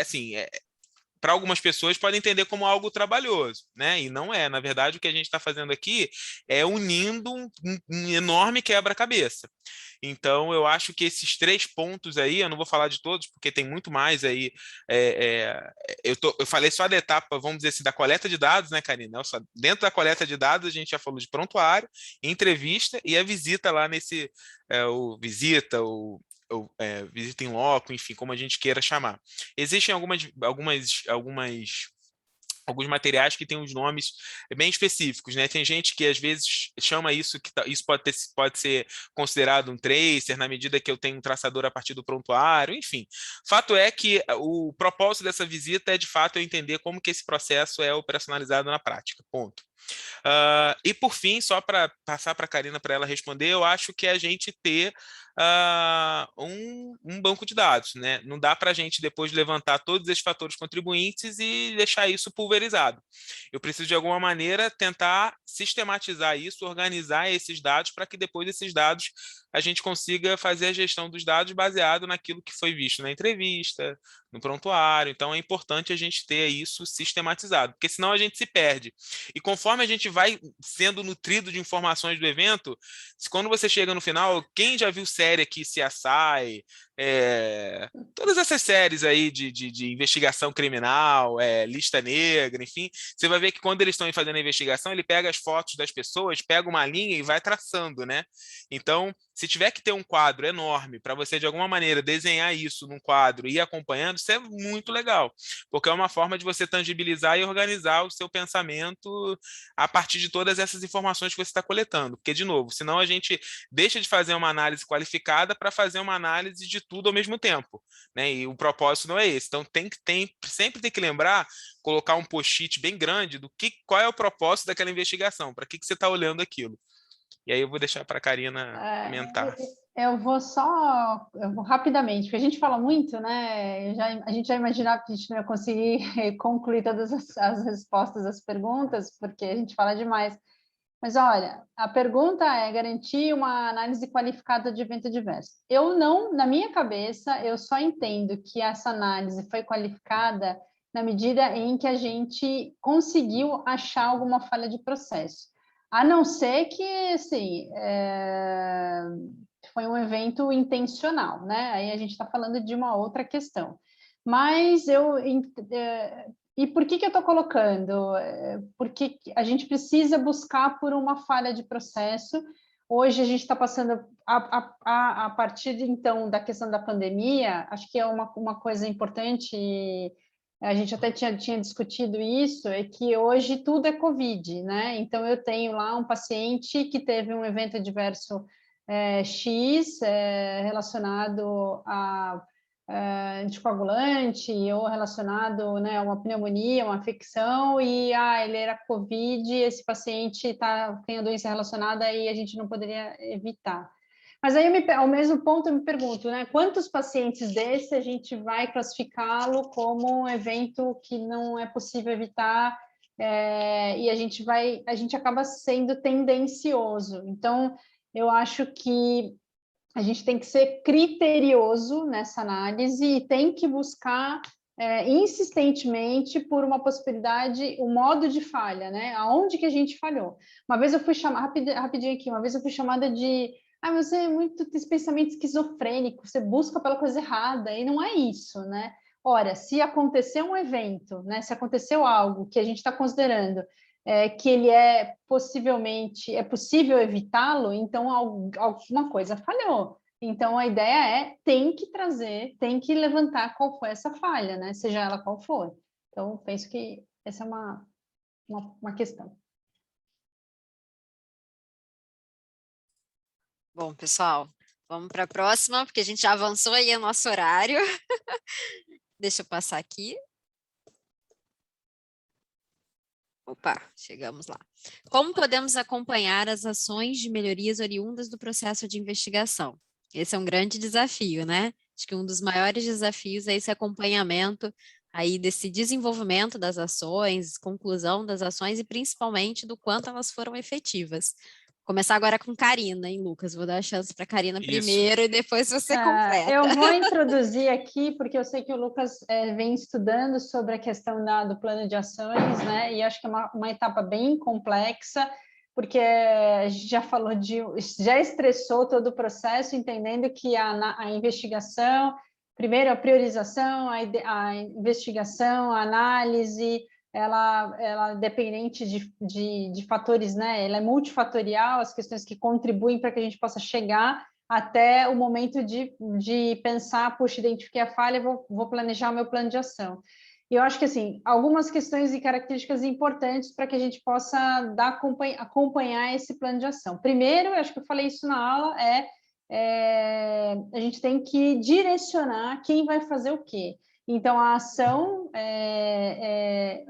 assim, para algumas pessoas pode entender como algo trabalhoso, né? E não é. Na verdade, o que a gente está fazendo aqui é unindo um enorme quebra-cabeça. Então, eu acho que esses 3 pontos aí, eu não vou falar de todos, porque tem muito mais aí. Eu falei só da etapa, vamos dizer assim, da coleta de dados, né, Karina? Dentro da coleta de dados, a gente já falou de prontuário, entrevista e a visita lá nesse, ou visita em loco, enfim, como a gente queira chamar. Existem alguns materiais que têm uns nomes bem específicos, né? Tem gente que às vezes chama isso, isso pode ser considerado um tracer, na medida que eu tenho um traçador a partir do prontuário, enfim. Fato é que o propósito dessa visita é, de fato, eu entender como que esse processo é operacionalizado na prática, ponto. E por fim, só para passar para a Karina para ela responder, eu acho que é a gente ter um banco de dados, né? Não dá para a gente depois levantar todos esses fatores contribuintes e deixar isso pulverizado. Eu preciso de alguma maneira tentar sistematizar isso, organizar esses dados para que depois desses dados a gente consiga fazer a gestão dos dados baseado naquilo que foi visto na entrevista, no prontuário. Então é importante a gente ter isso sistematizado, porque senão a gente se perde. E conforme a gente vai sendo nutrido de informações do evento, quando você chega no final, quem já viu série aqui, CSI, todas essas séries aí de investigação criminal, lista negra, enfim, você vai ver que quando eles estão fazendo a investigação, ele pega as fotos das pessoas, pega uma linha e vai traçando, né? Então, se tiver que ter um quadro enorme para você, de alguma maneira, desenhar isso num quadro e ir acompanhando, isso é muito legal, porque é uma forma de você tangibilizar e organizar o seu pensamento a partir de todas essas informações que você está coletando. Porque, de novo, senão a gente deixa de fazer uma análise qualificada para fazer uma análise de tudo ao mesmo tempo, né? E o propósito não é esse. Então, sempre tem que lembrar, colocar um post-it bem grande do qual é o propósito daquela investigação, para que você está olhando aquilo. E aí eu vou deixar para a Karina comentar. Eu vou rapidamente, porque a gente fala muito, né? A gente já imaginava que a gente não ia conseguir concluir todas as respostas às perguntas, porque a gente fala demais. Mas, olha, a pergunta é garantir uma análise qualificada de evento adverso. Eu não, na minha cabeça, eu só entendo que essa análise foi qualificada na medida em que a gente conseguiu achar alguma falha de processo. A não ser que, assim, foi um evento intencional, né? Aí a gente está falando de uma outra questão. Mas e por que eu estou colocando? Porque a gente precisa buscar por uma falha de processo. Hoje a gente está passando, a partir, então, da questão da pandemia, acho que é uma coisa importante, a gente até tinha discutido isso, é que hoje tudo é Covid, né? Então, eu tenho lá um paciente que teve um evento adverso X relacionado a anticoagulante ou relacionado, né, a uma pneumonia, uma infecção, e ele era Covid, esse paciente tem a doença relacionada e a gente não poderia evitar. Mas aí, ao mesmo ponto, eu me pergunto, né, quantos pacientes desse a gente vai classificá-lo como um evento que não é possível evitar, e a gente acaba sendo tendencioso. Então, eu acho que a gente tem que ser criterioso nessa análise e tem que buscar insistentemente por uma possibilidade, um modo de falha, né? Aonde que a gente falhou? Uma vez eu fui chamada, rapidinho aqui, uma vez eu fui chamada de você é muito, tem esse pensamento esquizofrênico, você busca pela coisa errada, e não é isso, né? Ora, se aconteceu um evento, né? Se aconteceu algo que a gente está considerando que ele possivelmente, é possível evitá-lo, então alguma coisa falhou. Então, a ideia tem que trazer, tem que levantar qual foi essa falha, né? Seja ela qual for. Então, penso que essa é uma questão. Bom, pessoal, vamos para a próxima, porque a gente já avançou aí o nosso horário. Deixa eu passar aqui. Opa, chegamos lá. Como podemos acompanhar as ações de melhorias oriundas do processo de investigação? Esse é um grande desafio, né? Acho que um dos maiores desafios é esse acompanhamento aí desse desenvolvimento das ações, conclusão das ações e principalmente do quanto elas foram efetivas. Vou começar agora com Karina, hein, Lucas? Vou dar a chance para a Karina primeiro e depois você completa. Eu vou introduzir aqui, porque eu sei que o Lucas vem estudando sobre a questão do plano de ações, né? E acho que é uma etapa bem complexa, porque a gente já falou já estressou todo o processo, entendendo que a investigação, primeiro a priorização, a investigação, a análise, ela é dependente de fatores, né? Ela é multifatorial, as questões que contribuem para que a gente possa chegar até o momento de pensar, puxa, identifiquei a falha, vou planejar o meu plano de ação. E eu acho que, assim, algumas questões e características importantes para que a gente possa acompanhar esse plano de ação. Primeiro, eu acho que eu falei isso na aula, a gente tem que direcionar quem vai fazer o quê. Então, a ação,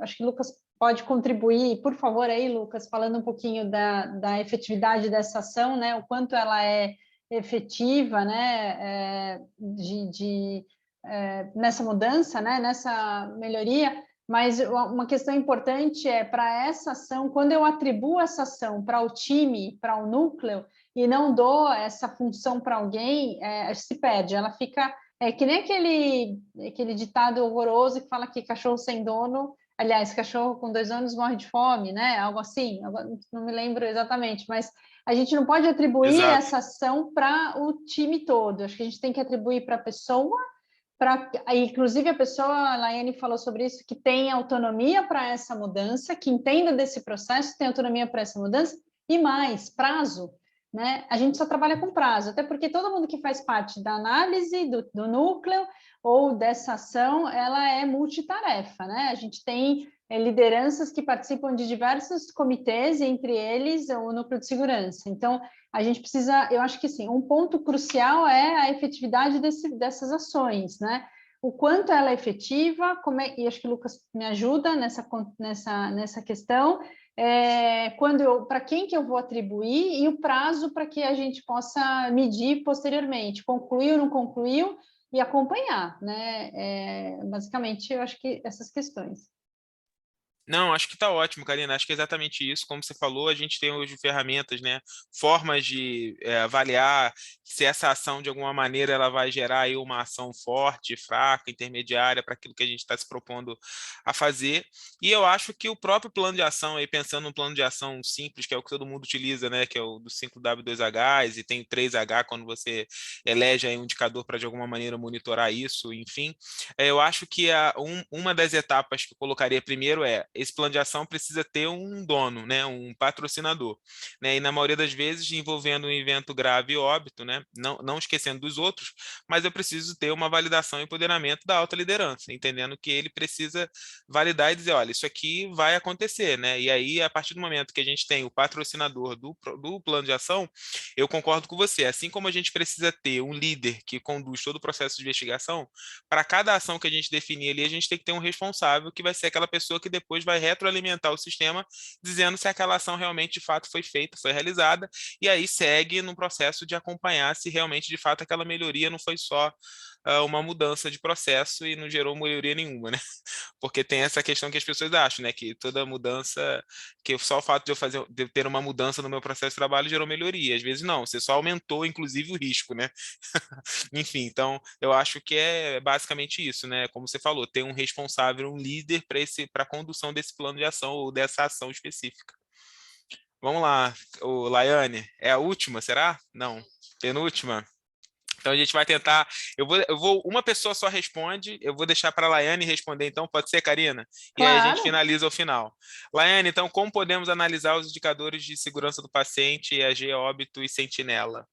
acho que o Lucas pode contribuir, por favor, aí, Lucas, falando um pouquinho da efetividade dessa ação, né, o quanto ela é efetiva, né, nessa mudança, né, nessa melhoria, mas uma questão importante para essa ação, quando eu atribuo essa ação para o time, para o núcleo, e não dou essa função para alguém, se perde, ela fica... que nem aquele ditado horroroso que fala que cachorro sem dono, aliás, cachorro com 2 anos morre de fome, né? Algo assim, não me lembro exatamente, mas a gente não pode atribuir essa ação para o time todo, acho que a gente tem que atribuir para a pessoa, inclusive a pessoa, a Laiane falou sobre isso, que tem autonomia para essa mudança, que entenda desse processo, tem autonomia para essa mudança, e mais, prazo, né? A gente só trabalha com prazo, até porque todo mundo que faz parte da análise do núcleo ou dessa ação, ela é multitarefa, né? A gente tem lideranças que participam de diversos comitês, entre eles o núcleo de segurança. Então, a gente precisa, eu acho que sim, um ponto crucial é a efetividade dessas ações, né? O quanto ela é efetiva, e acho que o Lucas me ajuda nessa questão, para quem que eu vou atribuir e o prazo para que a gente possa medir posteriormente, concluiu, não concluiu, e acompanhar, né? Basicamente, eu acho que essas questões. Não, acho que está ótimo, Karina. Acho que é exatamente isso. Como você falou, a gente tem hoje ferramentas, né? Formas de avaliar se essa ação, de alguma maneira, ela vai gerar aí uma ação forte, fraca, intermediária para aquilo que a gente está se propondo a fazer. E eu acho que o próprio plano de ação, aí, pensando num plano de ação simples, que é o que todo mundo utiliza, né? Que é o dos 5W2Hs e tem o 3H quando você elege aí um indicador para, de alguma maneira, monitorar isso, enfim. Eu acho que uma das etapas que eu colocaria primeiro esse plano de ação precisa ter um dono, né, um patrocinador, né, e na maioria das vezes envolvendo um evento grave e óbito, né, não esquecendo dos outros, mas eu preciso ter uma validação e empoderamento da alta liderança, entendendo que ele precisa validar e dizer, olha, isso aqui vai acontecer, né, e aí a partir do momento que a gente tem o patrocinador do plano de ação, eu concordo com você, assim como a gente precisa ter um líder que conduz todo o processo de investigação, para cada ação que a gente definir ali, a gente tem que ter um responsável que vai ser aquela pessoa que depois vai retroalimentar o sistema, dizendo se aquela ação realmente de fato foi feita, foi realizada, e aí segue no processo de acompanhar se realmente de fato aquela melhoria não foi só uma mudança de processo e não gerou melhoria nenhuma, né? Porque tem essa questão que as pessoas acham, né? Que toda mudança, que só o fato de eu ter uma mudança no meu processo de trabalho gerou melhoria. Às vezes não, você só aumentou, inclusive, o risco, né? Enfim, então eu acho que é basicamente isso, né? Como você falou, ter um responsável, um líder para a condução desse plano de ação ou dessa ação específica. Vamos lá, o Laiane, é a última, será? Não, penúltima? Então a gente vai tentar. Uma pessoa só responde. Eu vou deixar para a Laiane responder, então, pode ser, Karina? E aí a gente Claro. finaliza ao final. Laiane, então, como podemos analisar os indicadores de segurança do paciente, EAG, óbito e sentinela?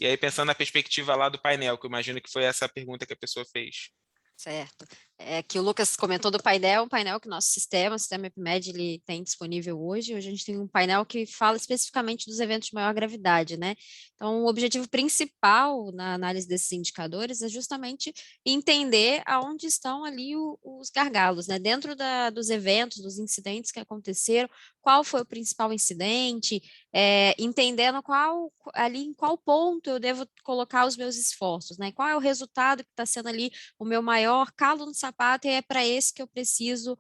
E aí, pensando na perspectiva lá do painel, que eu imagino que foi essa a pergunta que a pessoa fez. Certo. É que o Lucas comentou do painel, um painel que o nosso sistema, o sistema EPIMED, ele tem disponível hoje. Hoje a gente tem um painel que fala especificamente dos eventos de maior gravidade, né? Então, o objetivo principal na análise desses indicadores é justamente entender aonde estão ali os gargalos, né? Dentro dos eventos, dos incidentes que aconteceram, qual foi o principal incidente, entendendo em qual ponto eu devo colocar os meus esforços, né? Qual é o resultado que está sendo ali o meu maior calo no sapato, e é para esse que eu preciso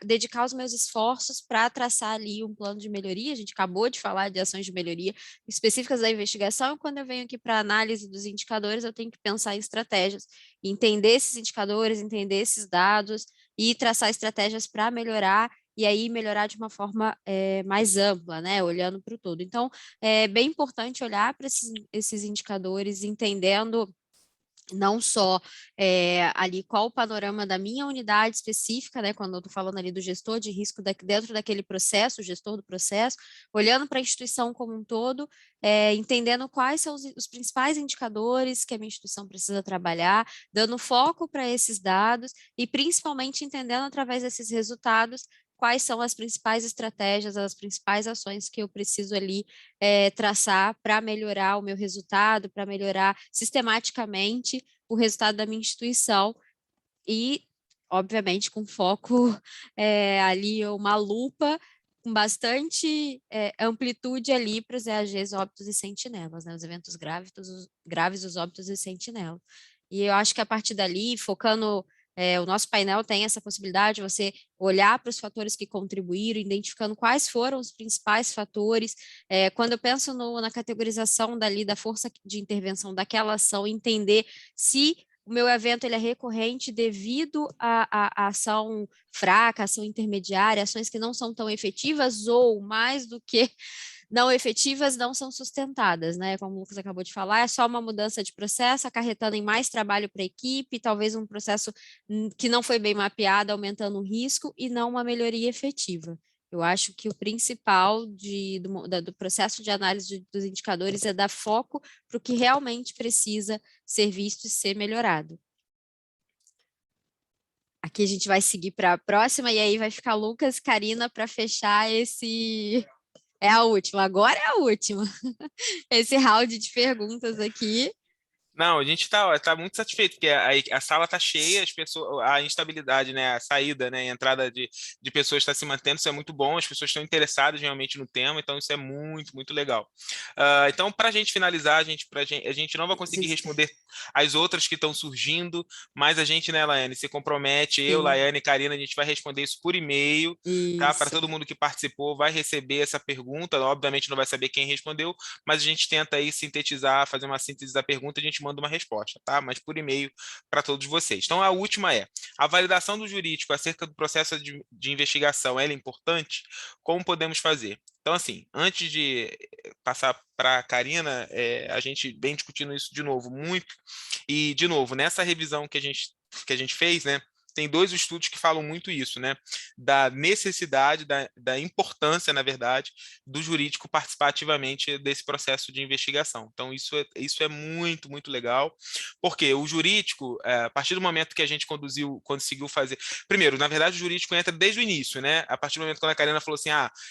dedicar os meus esforços para traçar ali um plano de melhoria. A gente acabou de falar de ações de melhoria específicas da investigação, e quando eu venho aqui para a análise dos indicadores, eu tenho que pensar em estratégias, entender esses indicadores, entender esses dados e traçar estratégias para melhorar, e aí melhorar de uma forma mais ampla, né, olhando para o todo. Então, é bem importante olhar para esses indicadores, entendendo não só ali qual o panorama da minha unidade específica, né, quando eu estou falando ali do gestor de risco dentro daquele processo, o gestor do processo, olhando para a instituição como um todo, entendendo quais são os principais indicadores que a minha instituição precisa trabalhar, dando foco para esses dados e principalmente entendendo através desses resultados quais são as principais estratégias, as principais ações que eu preciso ali traçar para melhorar o meu resultado, para melhorar sistematicamente o resultado da minha instituição e, obviamente, com foco ali, uma lupa com bastante amplitude ali para os EAGs, óbitos e sentinelas, né? Os eventos graves, os óbitos e sentinelas. E eu acho que a partir dali, focando o nosso painel tem essa possibilidade de você olhar para os fatores que contribuíram, identificando quais foram os principais fatores. Quando eu penso na categorização da força de intervenção daquela ação, entender se o meu evento ele é recorrente devido à ação fraca, ação intermediária, ações que não são tão efetivas ou, mais do que não efetivas, não são sustentadas, né? Como o Lucas acabou de falar, é só uma mudança de processo, acarretando em mais trabalho para a equipe, talvez um processo que não foi bem mapeado, aumentando o risco, e não uma melhoria efetiva. Eu acho que o principal do processo de análise dos indicadores é dar foco para o que realmente precisa ser visto e ser melhorado. Aqui a gente vai seguir para a próxima, e aí vai ficar Lucas e Karina para fechar esse... É a última, agora é a última. Esse round de perguntas aqui. Não, a gente tá muito satisfeito, porque a sala está cheia, as pessoas, a instabilidade, né, a saída, né, a entrada de pessoas está se mantendo, isso é muito bom, as pessoas estão interessadas realmente no tema, então isso é muito, muito legal. Então, para a gente finalizar, a gente não vai conseguir responder as outras que estão surgindo, mas a gente, né, Laiane, se compromete, eu, Sim, Laiane e Karina, a gente vai responder isso por e-mail, tá? Para isso. todo mundo que participou, vai receber essa pergunta, obviamente não vai saber quem respondeu, mas a gente tenta aí sintetizar, fazer uma síntese da pergunta, a gente manda uma resposta, tá? Mas por e-mail para todos vocês. Então, a última é: a validação do jurídico acerca do processo de investigação, ela é importante? Como podemos fazer? Então, assim, antes de passar para a Karina, a gente vem discutindo isso de novo muito, e, de novo, nessa revisão que a gente fez, né? Tem 2 estudos que falam muito isso, né? Da necessidade, da importância, na verdade, do jurídico participar ativamente desse processo de investigação. Então, isso é muito, muito legal, porque o jurídico, a partir do momento que a gente conseguiu fazer. Primeiro, na verdade, o jurídico entra desde o início, né? A partir do momento quando a Karina falou assim: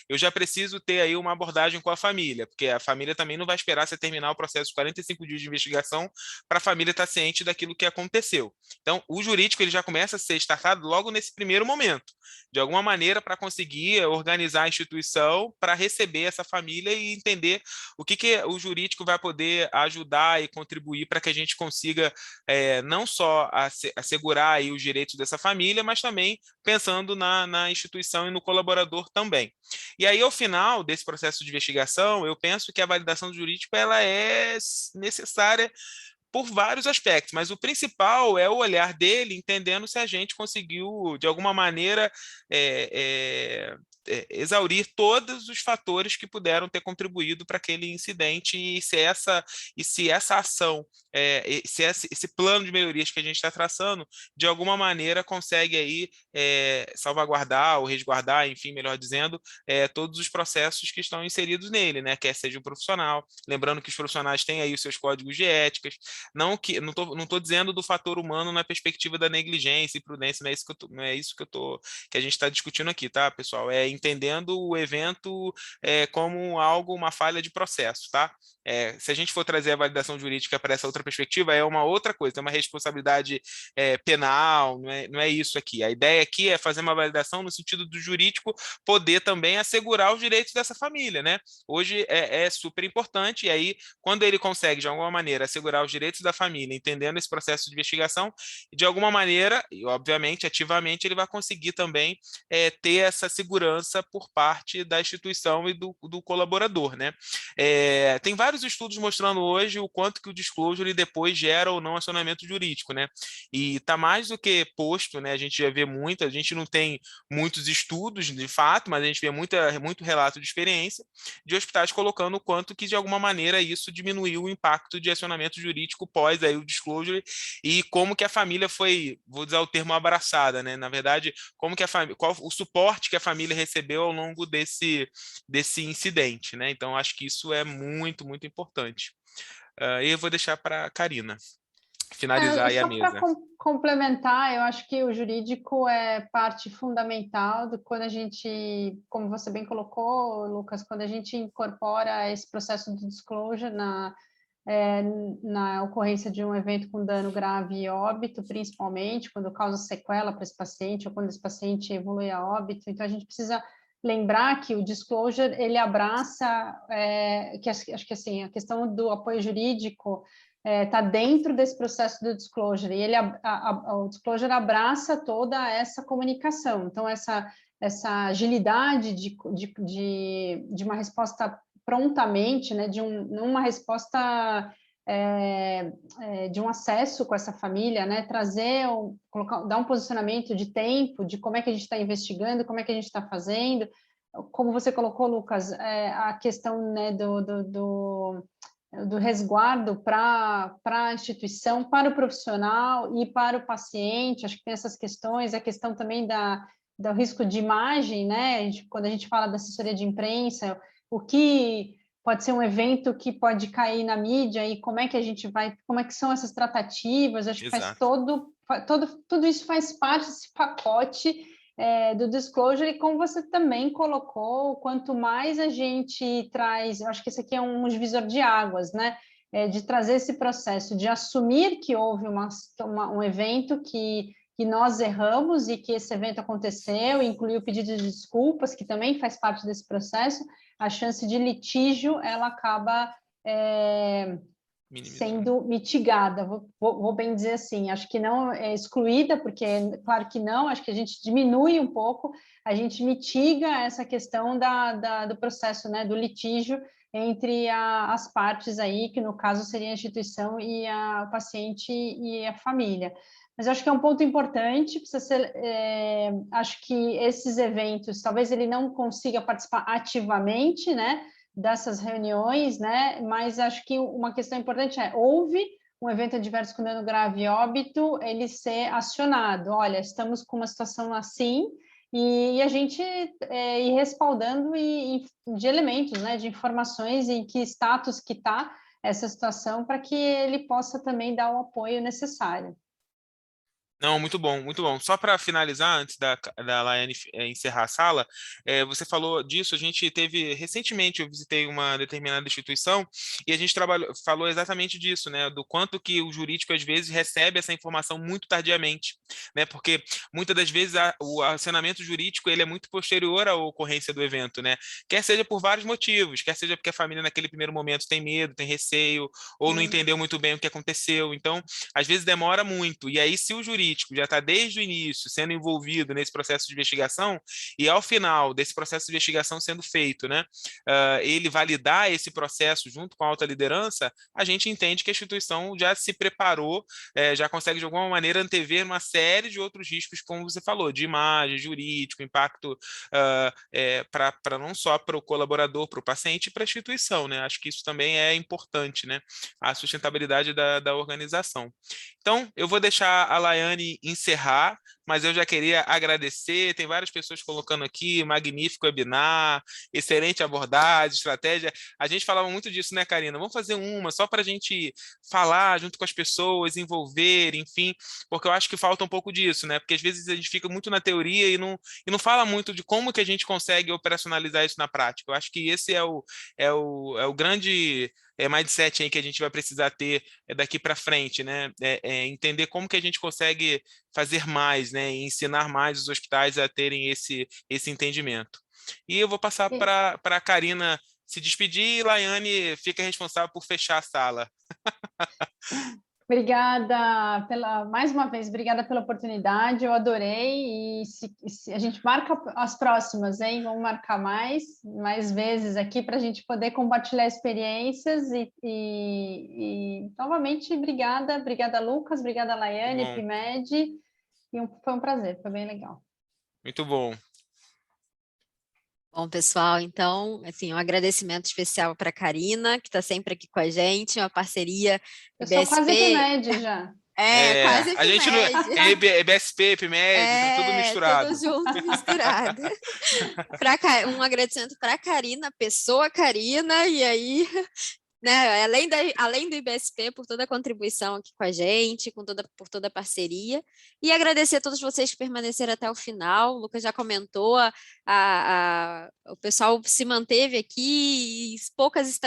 eu já preciso ter aí uma abordagem com a família, porque a família também não vai esperar você terminar o processo de 45 dias de investigação para a família estar ciente daquilo que aconteceu. Então, o jurídico ele já começa a ser startado logo nesse primeiro momento, de alguma maneira para conseguir organizar a instituição para receber essa família e entender o que o jurídico vai poder ajudar e contribuir para que a gente consiga não só assegurar aí os direitos dessa família, mas também pensando na instituição e no colaborador também. E aí, ao final desse processo de investigação, eu penso que a validação do jurídico ela é necessária por vários aspectos, mas o principal é o olhar dele, entendendo se a gente conseguiu, de alguma maneira, exaurir todos os fatores que puderam ter contribuído para aquele incidente e se essa ação, se esse plano de melhorias que a gente está traçando, de alguma maneira consegue aí salvaguardar ou resguardar, enfim, melhor dizendo, todos os processos que estão inseridos nele, né? Quer seja um profissional, lembrando que os profissionais têm aí os seus códigos de éticas, não tô dizendo do fator humano na perspectiva da negligência e prudência, não é isso que a gente está discutindo aqui, tá, pessoal? É entendendo o evento como uma falha de processo, tá? Se a gente for trazer a validação jurídica para essa outra perspectiva, é uma outra coisa, é uma responsabilidade penal, não é isso aqui. A ideia aqui é fazer uma validação no sentido do jurídico poder também assegurar os direitos dessa família, né? Hoje é super importante, e aí, quando ele consegue, de alguma maneira, assegurar os direitos da família, entendendo esse processo de investigação, de alguma maneira, e obviamente, ativamente, ele vai conseguir também ter essa segurança por parte da instituição e do colaborador, né? Tem vários estudos mostrando hoje o quanto que o disclosure depois gera ou não acionamento jurídico, né? E está mais do que posto, né? A gente já vê muito, a gente não tem muitos estudos de fato, mas a gente vê muito relato de experiência de hospitais colocando o quanto que de alguma maneira isso diminuiu o impacto de acionamento jurídico pós aí o disclosure e como que a família foi, vou usar o termo abraçada, né? Na verdade, como que qual o suporte que a família recebeu ao longo desse incidente, né? Então acho que isso é muito, muito importante. E eu vou deixar para a Karina finalizar aí a Só para mesa. complementar, eu acho que o jurídico é parte fundamental do quando a gente, como você bem colocou, Lucas, quando a gente incorpora esse processo de disclosure na ocorrência de um evento com dano grave e óbito, principalmente quando causa sequela para esse paciente ou quando esse paciente evolui a óbito. Então, a gente precisa lembrar que o disclosure, ele abraça, acho que assim, a questão do apoio jurídico está dentro desse processo do disclosure, e o disclosure abraça toda essa comunicação. Então, essa agilidade de uma resposta prontamente, né, numa resposta de um acesso com essa família, né, dar um posicionamento de tempo, de como é que a gente está investigando, como é que a gente está fazendo, como você colocou, Lucas, a questão, né, do resguardo para a instituição, para o profissional e para o paciente. Acho que tem essas questões, a questão também do risco de imagem, né? Quando a gente fala da assessoria de imprensa, o que pode ser um evento que pode cair na mídia e como é que a gente vai, como é que são essas tratativas? Acho que faz tudo isso faz parte desse pacote do disclosure, e como você também colocou, quanto mais a gente traz, eu acho que esse aqui é um divisor de águas, né? de trazer esse processo, de assumir que houve um evento que nós erramos e que esse evento aconteceu, incluir o pedido de desculpas, que também faz parte desse processo, a chance de litígio, ela acaba sendo mitigada, vou bem dizer assim, acho que não é excluída, porque claro que não, acho que a gente diminui um pouco, a gente mitiga essa questão do processo, né, do litígio entre as partes aí, que no caso seria a instituição e o paciente e a família. Mas eu acho que é um ponto importante, precisa ser, acho que esses eventos, talvez ele não consiga participar ativamente, né, dessas reuniões, né, mas acho que uma questão importante houve um evento adverso com dano grave e óbito, ele ser acionado, olha, estamos com uma situação assim, e a gente ir respaldando de elementos, né, de informações em que status que está essa situação, para que ele possa também dar o apoio necessário. Não, muito bom, muito bom. Só para finalizar, antes da Laiane encerrar a sala, você falou disso, a gente teve, recentemente eu visitei uma determinada instituição e a gente falou exatamente disso, né, do quanto que o jurídico às vezes recebe essa informação muito tardiamente, né, porque muitas das vezes o acionamento jurídico ele é muito posterior à ocorrência do evento, né, quer seja por vários motivos, quer seja porque a família naquele primeiro momento tem medo, tem receio, ou não entendeu muito bem o que aconteceu, então, às vezes demora muito, e aí se o jurídico já está desde o início sendo envolvido nesse processo de investigação e ao final desse processo de investigação sendo feito, né, ele validar esse processo junto com a alta liderança, a gente entende que a instituição já se preparou, já consegue de alguma maneira antever uma série de outros riscos, como você falou, de imagem, jurídico, impacto para não só para o colaborador, para o paciente e para a instituição, né? Acho que isso também é importante, né? A sustentabilidade da organização. Então, eu vou deixar a Laiane encerrar, mas eu já queria agradecer, tem várias pessoas colocando aqui, magnífico webinar, excelente abordagem, estratégia, a gente falava muito disso, né, Karina? Vamos fazer uma só para a gente falar junto com as pessoas, envolver, enfim, porque eu acho que falta um pouco disso, né, porque às vezes a gente fica muito na teoria e não fala muito de como que a gente consegue operacionalizar isso na prática. Eu acho que esse é o grande mindset aí que a gente vai precisar ter daqui para frente, né? Entender como que a gente consegue fazer mais, né? E ensinar mais os hospitais a terem esse entendimento. E eu vou passar para a Karina se despedir e Laiane fica responsável por fechar a sala. Obrigada mais uma vez, obrigada pela oportunidade, eu adorei, e se a gente marca as próximas, hein? Vamos marcar mais vezes aqui para a gente poder compartilhar experiências e novamente, obrigada Lucas, obrigada Laiane, Primed, e foi um prazer, foi bem legal. Muito bom. Bom, pessoal, então, assim, um agradecimento especial para a Karina, que está sempre aqui com a gente, uma parceria Eu sou quase Epimed já. Quase a gente não é BSP, Epimed, tudo misturado. Tudo junto, misturado. Um agradecimento para a Karina, pessoa Karina, e aí, né, além do IBSP, por toda a contribuição aqui com a gente, por toda a parceria, e agradecer a todos vocês que permaneceram até o final. O Lucas já comentou, o pessoal se manteve aqui, poucas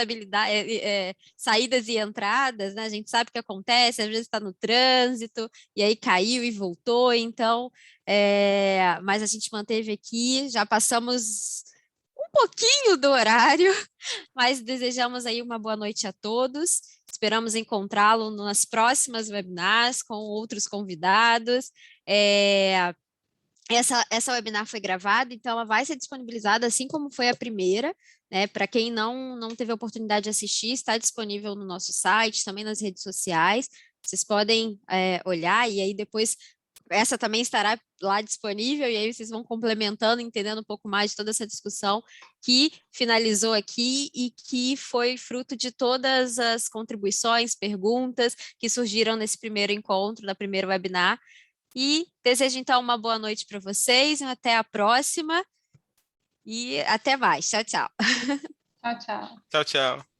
saídas e entradas, né? A gente sabe o que acontece, às vezes está no trânsito, e aí caiu e voltou, então, mas a gente manteve aqui, já passamos um pouquinho do horário, mas desejamos aí uma boa noite a todos. Esperamos encontrá-lo nas próximas webinars com outros convidados. Essa webinar foi gravada, então ela vai ser disponibilizada assim como foi a primeira, né? Para quem não teve a oportunidade de assistir, está disponível no nosso site, também nas redes sociais. Vocês podem olhar e aí depois essa também estará lá disponível, e aí vocês vão complementando, entendendo um pouco mais de toda essa discussão que finalizou aqui e que foi fruto de todas as contribuições, perguntas que surgiram nesse primeiro encontro, da primeira webinar. E desejo, então, uma boa noite para vocês, até a próxima, e até mais. Tchau, tchau. Tchau, tchau. Tchau, tchau.